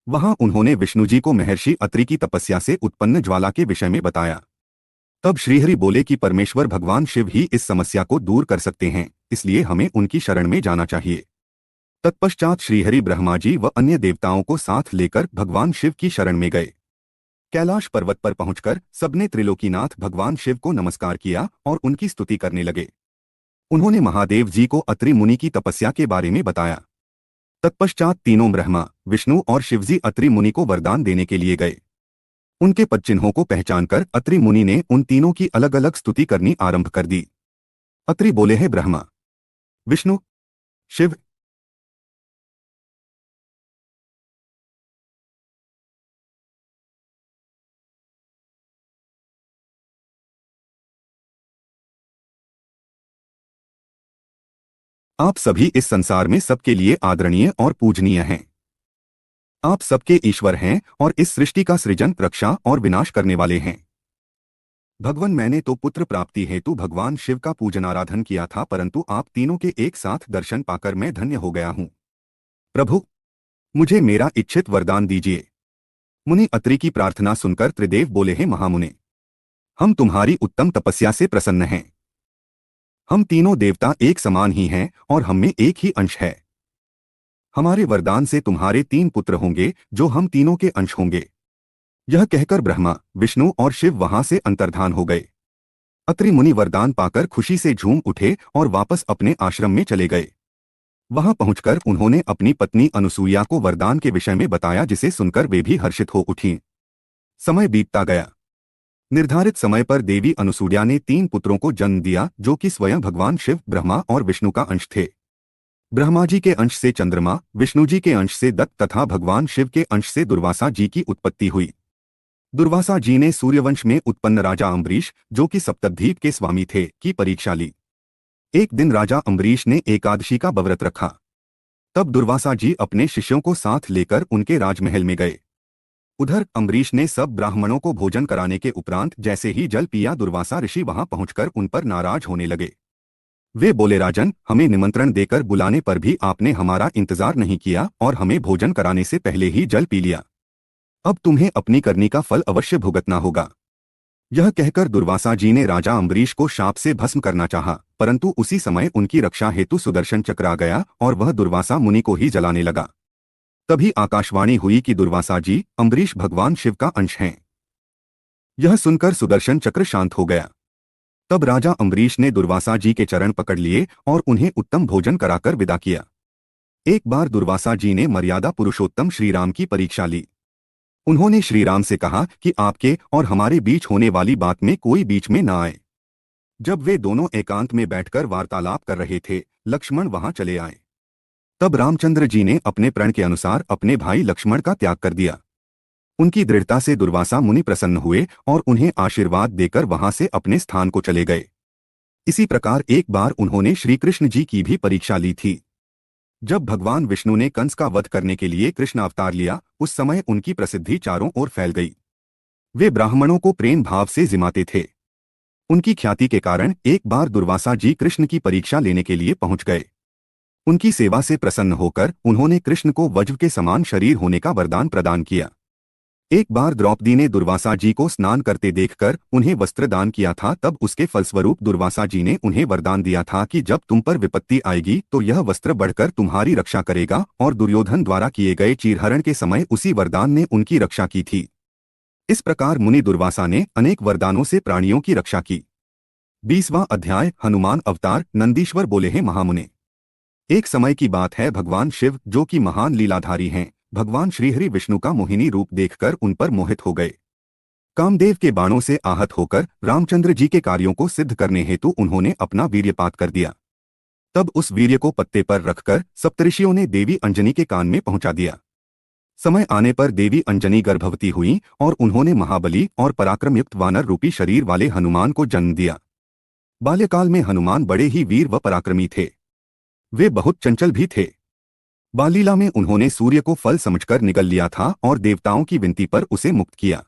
वहां उन्होंने विष्णु जी को महर्षि अत्रि की तपस्या से उत्पन्न ज्वाला के विषय में बताया। तब श्रीहरि बोले कि परमेश्वर भगवान शिव ही इस समस्या को दूर कर सकते हैं, इसलिए हमें उनकी शरण में जाना चाहिए। तत्पश्चात श्रीहरि ब्रह्मा जी व अन्य देवताओं को साथ लेकर भगवान शिव की शरण में गए। कैलाश पर्वत पर पहुंचकर सबने त्रिलोकीनाथ भगवान शिव को नमस्कार किया और उनकी स्तुति करने लगे। उन्होंने महादेव जी को अत्रि मुनि की तपस्या के बारे में बताया। तत्पश्चात तीनों ब्रह्मा, विष्णु और शिवजी अत्रि मुनि को वरदान देने के लिए गए। उनके पदचिन्हों को पहचानकर अत्रि मुनि ने उन तीनों की अलग अलग स्तुति करनी आरंभ कर दी। अत्रि बोले, हे ब्रह्मा, विष्णु, शिव, आप सभी इस संसार में सबके लिए आदरणीय और पूजनीय हैं। आप सबके ईश्वर हैं और इस सृष्टि का सृजन, रक्षा और विनाश करने वाले हैं। भगवान, मैंने तो पुत्र प्राप्ति हेतु भगवान शिव का पूजन आराधन किया था, परंतु आप तीनों के एक साथ दर्शन पाकर मैं धन्य हो गया हूँ। प्रभु, मुझे मेरा इच्छित वरदान दीजिए। मुनि अत्रि की प्रार्थना सुनकर त्रिदेव बोले, हे महामुने, हम तुम्हारी उत्तम तपस्या से प्रसन्न हैं। हम तीनों देवता एक समान ही हैं और हम में एक ही अंश है। हमारे वरदान से तुम्हारे 3 पुत्र होंगे जो हम तीनों के अंश होंगे। यह कहकर ब्रह्मा, विष्णु और शिव वहां से अंतर्धान हो गए। अत्रि मुनि वरदान पाकर खुशी से झूम उठे और वापस अपने आश्रम में चले गए। वहां पहुंचकर उन्होंने अपनी पत्नी अनुसूया को वरदान के विषय में बताया, जिसे सुनकर वे भी हर्षित हो उठीं। समय बीतता गया। निर्धारित समय पर देवी अनुसूया ने 3 पुत्रों को जन्म दिया जो कि स्वयं भगवान शिव, ब्रह्मा और विष्णु का अंश थे। ब्रह्मा जी के अंश से चंद्रमा, विष्णु जी के अंश से दत्त तथा भगवान शिव के अंश से दुर्वासा जी की उत्पत्ति हुई। दुर्वासा जी ने सूर्यवंश में उत्पन्न राजा अम्बरीश, जो कि सप्तद्वीप के स्वामी थे, की परीक्षा ली। एक दिन राजा अम्बरीश ने एकादशी का व्रत रखा। तब दुर्वासा जी अपने शिष्यों को साथ लेकर उनके राजमहल में गए। उधर अम्बरीश ने सब ब्राह्मणों को भोजन कराने के उपरांत जैसे ही जल पिया, दुर्वासा ऋषि वहां पहुंचकर उन पर नाराज होने लगे। वे बोले, राजन, हमें निमंत्रण देकर बुलाने पर भी आपने हमारा इंतजार नहीं किया और हमें भोजन कराने से पहले ही जल पी लिया। अब तुम्हें अपनी करनी का फल अवश्य भुगतना होगा। यह कहकर दुर्वासा जी ने राजा अम्बरीश को शाप से भस्म करना चाहा, परंतु उसी समय उनकी रक्षा हेतु सुदर्शन चक्र आ गया और वह दुर्वासा मुनि को ही जलाने लगा। तभी आकाशवाणी हुई कि दुर्वासा जी, अम्बरीश भगवान शिव का अंश हैं। यह सुनकर सुदर्शन चक्र शांत हो गया। तब राजा अम्बरीश ने दुर्वासा जी के चरण पकड़ लिए और उन्हें उत्तम भोजन कराकर विदा किया। एक बार दुर्वासा जी ने मर्यादा पुरुषोत्तम श्रीराम की परीक्षा ली। उन्होंने श्रीराम से कहा कि आपके और हमारे बीच होने वाली बात में कोई बीच में न आए। जब वे दोनों एकांत में बैठकर वार्तालाप कर रहे थे, लक्ष्मण वहां चले आए। तब रामचंद्र जी ने अपने प्रण के अनुसार अपने भाई लक्ष्मण का त्याग कर दिया। उनकी दृढ़ता से दुर्वासा मुनि प्रसन्न हुए और उन्हें आशीर्वाद देकर वहां से अपने स्थान को चले गए। इसी प्रकार एक बार उन्होंने श्री कृष्ण जी की भी परीक्षा ली थी। जब भगवान विष्णु ने कंस का वध करने के लिए कृष्ण अवतार लिया, उस समय उनकी प्रसिद्धि चारों ओर फैल गई। वे ब्राह्मणों को प्रेम भाव से जिमाते थे। उनकी ख्याति के कारण एक बार दुर्वासा जी कृष्ण की परीक्षा लेने के लिए पहुंच गए। उनकी सेवा से प्रसन्न होकर उन्होंने कृष्ण को वज्र के समान शरीर होने का वरदान प्रदान किया। एक बार द्रौपदी ने दुर्वासा जी को स्नान करते देखकर उन्हें वस्त्र दान किया था। तब उसके फलस्वरूप दुर्वासा जी ने उन्हें वरदान दिया था कि जब तुम पर विपत्ति आएगी तो यह वस्त्र बढ़कर तुम्हारी रक्षा करेगा, और दुर्योधन द्वारा किए गए चीरहरण के समय उसी वरदान ने उनकी रक्षा की थी। इस प्रकार मुनि दुर्वासा ने अनेक वरदानों से प्राणियों की रक्षा की। 20वां अध्याय। हनुमान अवतार। नंदीश्वर बोले हैं महामुने, एक समय की बात है, भगवान शिव जो कि महान लीलाधारी हैं, भगवान श्रीहरि विष्णु का मोहिनी रूप देखकर उन पर मोहित हो गए। कामदेव के बाणों से आहत होकर रामचंद्र जी के कार्यों को सिद्ध करने हेतु उन्होंने अपना वीर्यपात कर दिया। तब उस वीर्य को पत्ते पर रखकर सप्तऋषियों ने देवी अंजनी के कान में पहुंचा दिया। समय आने पर देवी अंजनी गर्भवती हुई और उन्होंने महाबली और पराक्रमयुक्त वानर रूपी शरीर वाले हनुमान को जन्म दिया। बाल्यकाल में हनुमान बड़े ही वीर व पराक्रमी थे। वे बहुत चंचल भी थे। बालीला में उन्होंने सूर्य को फल समझकर निगल लिया था और देवताओं की विनती पर उसे मुक्त किया।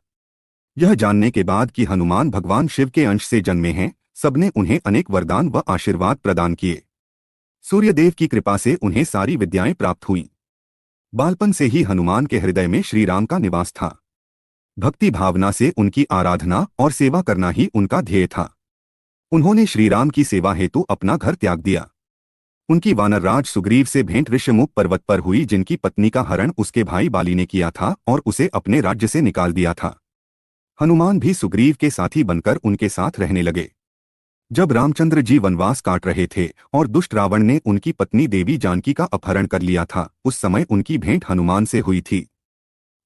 यह जानने के बाद कि हनुमान भगवान शिव के अंश से जन्मे हैं, सबने उन्हें अनेक वरदान व आशीर्वाद प्रदान किए। सूर्यदेव की कृपा से उन्हें सारी विद्याएं प्राप्त हुईं। बालपन से ही हनुमान के हृदय में श्रीराम का निवास था। भक्ति भावना से उनकी आराधना और सेवा करना ही उनका ध्येय था। उन्होंने श्रीराम की सेवा हेतु अपना घर त्याग दिया। उनकी वानरराज सुग्रीव से भेंट ऋष्यमुख पर्वत पर हुई, जिनकी पत्नी का हरण उसके भाई बाली ने किया था और उसे अपने राज्य से निकाल दिया था। हनुमान भी सुग्रीव के साथी बनकर उनके साथ रहने लगे। जब रामचंद्र जी वनवास काट रहे थे और दुष्ट रावण ने उनकी पत्नी देवी जानकी का अपहरण कर लिया था, उस समय उनकी भेंट हनुमान से हुई थी।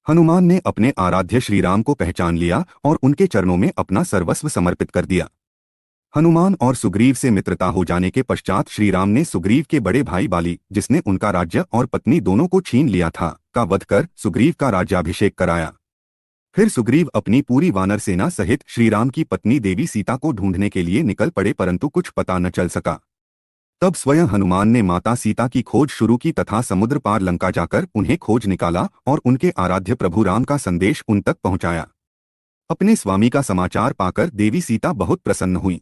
हनुमान ने अपने आराध्य श्रीराम को पहचान लिया और उनके चरणों में अपना सर्वस्व समर्पित कर दिया। हनुमान और सुग्रीव से मित्रता हो जाने के पश्चात श्रीराम ने सुग्रीव के बड़े भाई बाली, जिसने उनका राज्य और पत्नी दोनों को छीन लिया था, का वध कर सुग्रीव का राज्याभिषेक कराया। फिर सुग्रीव अपनी पूरी वानर सेना सहित श्रीराम की पत्नी देवी सीता को ढूंढने के लिए निकल पड़े, परंतु कुछ पता न चल सका। तब स्वयं हनुमान ने माता सीता की खोज शुरू की तथा समुद्र पार लंका जाकर उन्हें खोज निकाला और उनके आराध्य प्रभु राम का संदेश उन तक पहुंचाया। अपने स्वामी का समाचार पाकर देवी सीता बहुत प्रसन्न हुई।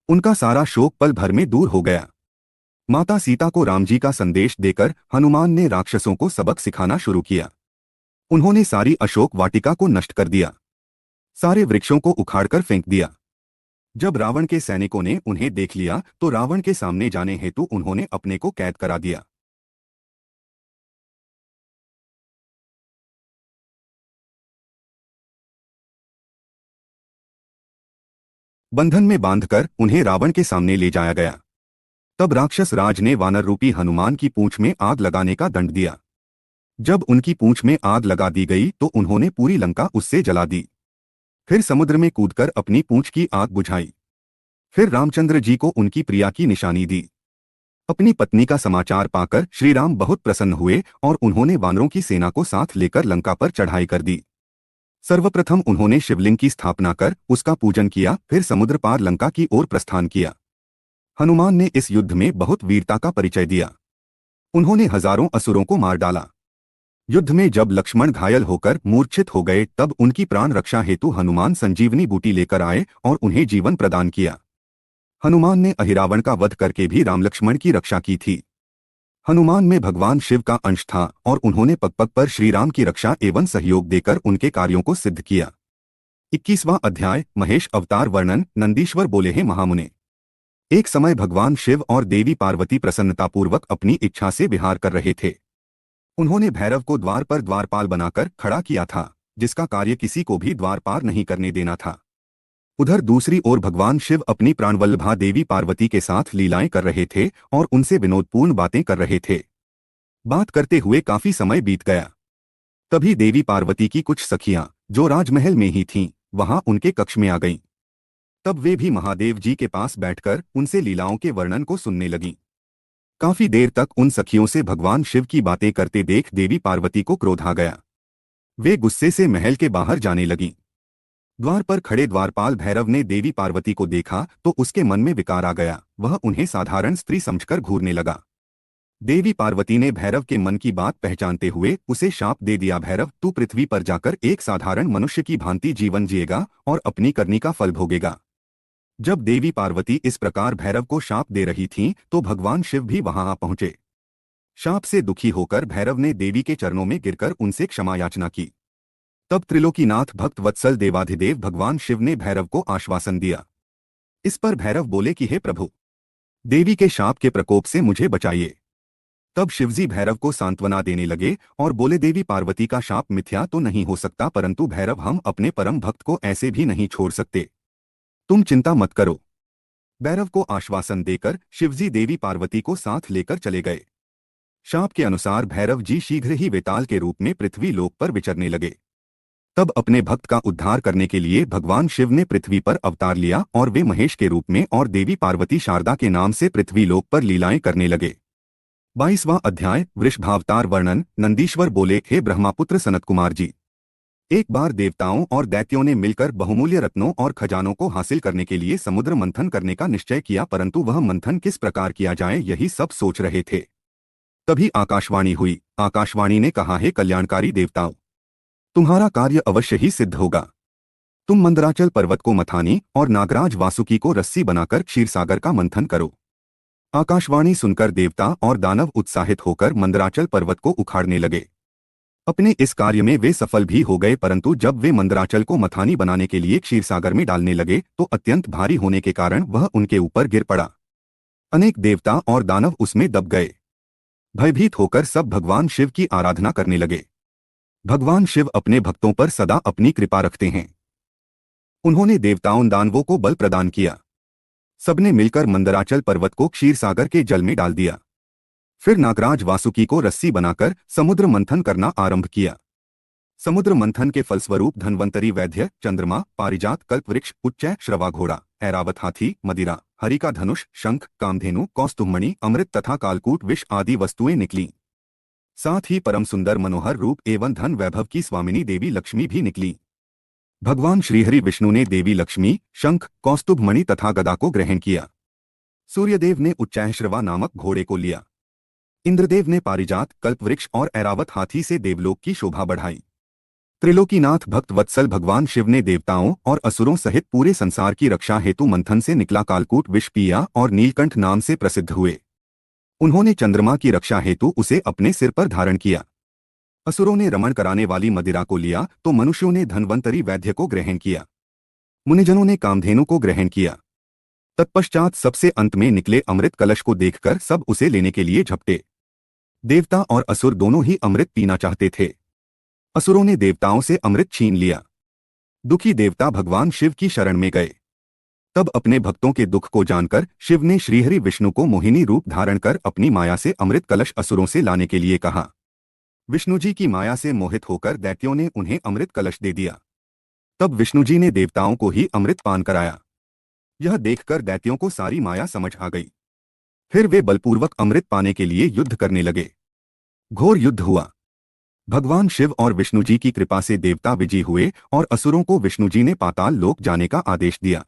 उनका सारा शोक पल भर में दूर हो गया। माता सीता को राम जी का संदेश देकर हनुमान ने राक्षसों को सबक सिखाना शुरू किया। उन्होंने सारी अशोक वाटिका को नष्ट कर दिया, सारे वृक्षों को उखाड़कर फेंक दिया। जब रावण के सैनिकों ने उन्हें देख लिया तो रावण के सामने जाने हेतु उन्होंने अपने को कैद करा दिया। बंधन में बांधकर उन्हें रावण के सामने ले जाया गया। तब राक्षस राज ने वानर रूपी हनुमान की पूंछ में आग लगाने का दंड दिया। जब उनकी पूंछ में आग लगा दी गई तो उन्होंने पूरी लंका उससे जला दी। फिर समुद्र में कूदकर अपनी पूंछ की आग बुझाई। फिर रामचंद्र जी को उनकी प्रिया की निशानी दी। अपनी पत्नी का समाचार पाकर श्री राम बहुत प्रसन्न हुए और उन्होंने वानरों की सेना को साथ लेकर लंका पर चढ़ाई कर दी। सर्वप्रथम उन्होंने शिवलिंग की स्थापना कर उसका पूजन किया, फिर समुद्र पार लंका की ओर प्रस्थान किया। हनुमान ने इस युद्ध में बहुत वीरता का परिचय दिया। उन्होंने हजारों असुरों को मार डाला। युद्ध में जब लक्ष्मण घायल होकर मूर्छित हो गए तब उनकी प्राण रक्षा हेतु हनुमान संजीवनी बूटी लेकर आए और उन्हें जीवन प्रदान किया। हनुमान ने अहिरावण का वध करके भी राम लक्ष्मण की रक्षा की थी। हनुमान में भगवान शिव का अंश था और उन्होंने पग पग पर श्री राम की रक्षा एवं सहयोग देकर उनके कार्यों को सिद्ध किया। 21वां अध्याय महेश अवतार वर्णन। नंदीश्वर बोले हैं महामुने, एक समय भगवान शिव और देवी पार्वती प्रसन्नतापूर्वक अपनी इच्छा से विहार कर रहे थे। उन्होंने भैरव को द्वार पर द्वारपाल बनाकर खड़ा किया था, जिसका कार्य किसी को भी द्वार पार नहीं करने देना था। उधर दूसरी ओर भगवान शिव अपनी प्राणवल्लभा देवी पार्वती के साथ लीलाएं कर रहे थे और उनसे विनोदपूर्ण बातें कर रहे थे। बात करते हुए काफी समय बीत गया। तभी देवी पार्वती की कुछ सखियां जो राजमहल में ही थीं, वहां उनके कक्ष में आ गईं। तब वे भी महादेव जी के पास बैठकर उनसे लीलाओं के वर्णन को सुनने लगीं। काफी देर तक उन सखियों से भगवान शिव की बातें करते देख देवी पार्वती को क्रोध आ गया। वे गुस्से से महल के बाहर जाने लगीं। द्वार पर खड़े द्वारपाल भैरव ने देवी पार्वती को देखा तो उसके मन में विकार आ गया। वह उन्हें साधारण स्त्री समझकर घूरने लगा। देवी पार्वती ने भैरव के मन की बात पहचानते हुए उसे शाप दे दिया, भैरव तू पृथ्वी पर जाकर एक साधारण मनुष्य की भांति जीवन जिएगा और अपनी करनी का फल भोगेगा। जब देवी पार्वती इस प्रकार भैरव को शाप दे रही थीं, तो भगवान शिव भी वहां आ पहुंचे। शाप से दुखी होकर भैरव ने देवी के चरणों में गिरकर उनसे क्षमा याचना की। तब त्रिलोकीनाथ भक्त वत्सल देवाधिदेव भगवान शिव ने भैरव को आश्वासन दिया। इस पर भैरव बोले कि हे प्रभु, देवी के शाप के प्रकोप से मुझे बचाइए। तब शिवजी भैरव को सांत्वना देने लगे और बोले, देवी पार्वती का शाप मिथ्या तो नहीं हो सकता, परंतु भैरव हम अपने परम भक्त को ऐसे भी नहीं छोड़ सकते। तुम चिंता मत करो। भैरव को आश्वासन देकर शिवजी देवी पार्वती को साथ लेकर चले गए। शाप के अनुसार भैरव जी शीघ्र ही वेताल के रूप में पृथ्वी लोक पर विचरने लगे। तब अपने भक्त का उद्धार करने के लिए भगवान शिव ने पृथ्वी पर अवतार लिया और वे महेश के रूप में और देवी पार्वती शारदा के नाम से पृथ्वी लोक पर लीलाएं करने लगे। 22वां अध्याय वृषभावतार वर्णन। नंदीश्वर बोले, हे ब्रह्मापुत्र सनत कुमार जी, एक बार देवताओं और दैत्यों ने मिलकर बहुमूल्य रत्नों और खजानों को हासिल करने के लिए समुद्र मंथन करने का निश्चय किया, परंतु वह मंथन किस प्रकार किया जाए यही सब सोच रहे थे। तभी आकाशवाणी हुई। आकाशवाणी ने कहा, हे कल्याणकारी देवताओं, तुम्हारा कार्य अवश्य ही सिद्ध होगा। तुम मंदराचल पर्वत को मथानी और नागराज वासुकी को रस्सी बनाकर क्षीरसागर का मंथन करो। आकाशवाणी सुनकर देवता और दानव उत्साहित होकर मंदराचल पर्वत को उखाड़ने लगे। अपने इस कार्य में वे सफल भी हो गए, परंतु जब वे मंदराचल को मथानी बनाने के लिए क्षीरसागर में डालने लगे तो अत्यंत भारी होने के कारण वह उनके ऊपर गिर पड़ा। अनेक देवता और दानव उसमें दब गए। भयभीत होकर सब भगवान शिव की आराधना करने लगे। भगवान शिव अपने भक्तों पर सदा अपनी कृपा रखते हैं। उन्होंने देवताओं दानवों को बल प्रदान किया। सबने मिलकर मंदराचल पर्वत को क्षीरसागर के जल में डाल दिया। फिर नागराज वासुकी को रस्सी बनाकर समुद्र मंथन करना आरंभ किया। समुद्र मंथन के फलस्वरूप धन्वंतरी, वैद्य, चंद्रमा, पारिजात, कल्पवृक्ष, उच्चय, श्रवा घोड़ा, ऐरावत हाथी, मदिरा, हरि का धनुष, शंख, कामधेनु, कौस्तुभमणि, अमृत तथा कालकूट विष आदि वस्तुएं निकली। साथ ही परम सुंदर मनोहर रूप एवं धन वैभव की स्वामिनी देवी लक्ष्मी भी निकली। भगवान श्रीहरि विष्णु ने देवी लक्ष्मी, शंख, कौस्तुभमणि तथा गदा को ग्रहण किया। सूर्यदेव ने उच्चैःश्रवा नामक घोड़े को लिया। इंद्रदेव ने पारिजात, कल्पवृक्ष और ऐरावत हाथी से देवलोक की शोभा बढ़ाई। त्रिलोकीनाथ भक्त वत्सल भगवान शिव ने देवताओं और असुरों सहित पूरे संसार की रक्षा हेतु मंथन से निकला कालकूट विष पिया और नीलकंठ नाम से प्रसिद्ध हुए। उन्होंने चंद्रमा की रक्षा हेतु उसे अपने सिर पर धारण किया। असुरों ने रमण कराने वाली मदिरा को लिया तो मनुष्यों ने धन्वंतरी वैद्य को ग्रहण किया। मुनिजनों ने कामधेनु को ग्रहण किया। तत्पश्चात सबसे अंत में निकले अमृत कलश को देखकर सब उसे लेने के लिए झपटे। देवता और असुर दोनों ही अमृत पीना चाहते थे। असुरों ने देवताओं से अमृत छीन लिया। दुखी देवता भगवान शिव की शरण में गए। तब अपने भक्तों के दुख को जानकर शिव ने श्रीहरि विष्णु को मोहिनी रूप धारण कर अपनी माया से अमृत कलश असुरों से लाने के लिए कहा। विष्णु जी की माया से मोहित होकर दैत्यों ने उन्हें अमृत कलश दे दिया। तब विष्णु जी ने देवताओं को ही अमृत पान कराया। यह देखकर दैत्यों को सारी माया समझ आ गई। फिर वे बलपूर्वक अमृत पाने के लिए युद्ध करने लगे। घोर युद्ध हुआ। भगवान शिव और विष्णु जी की कृपा से देवता विजयी हुए और असुरों को विष्णु जी ने पाताल लोक जाने का आदेश दिया।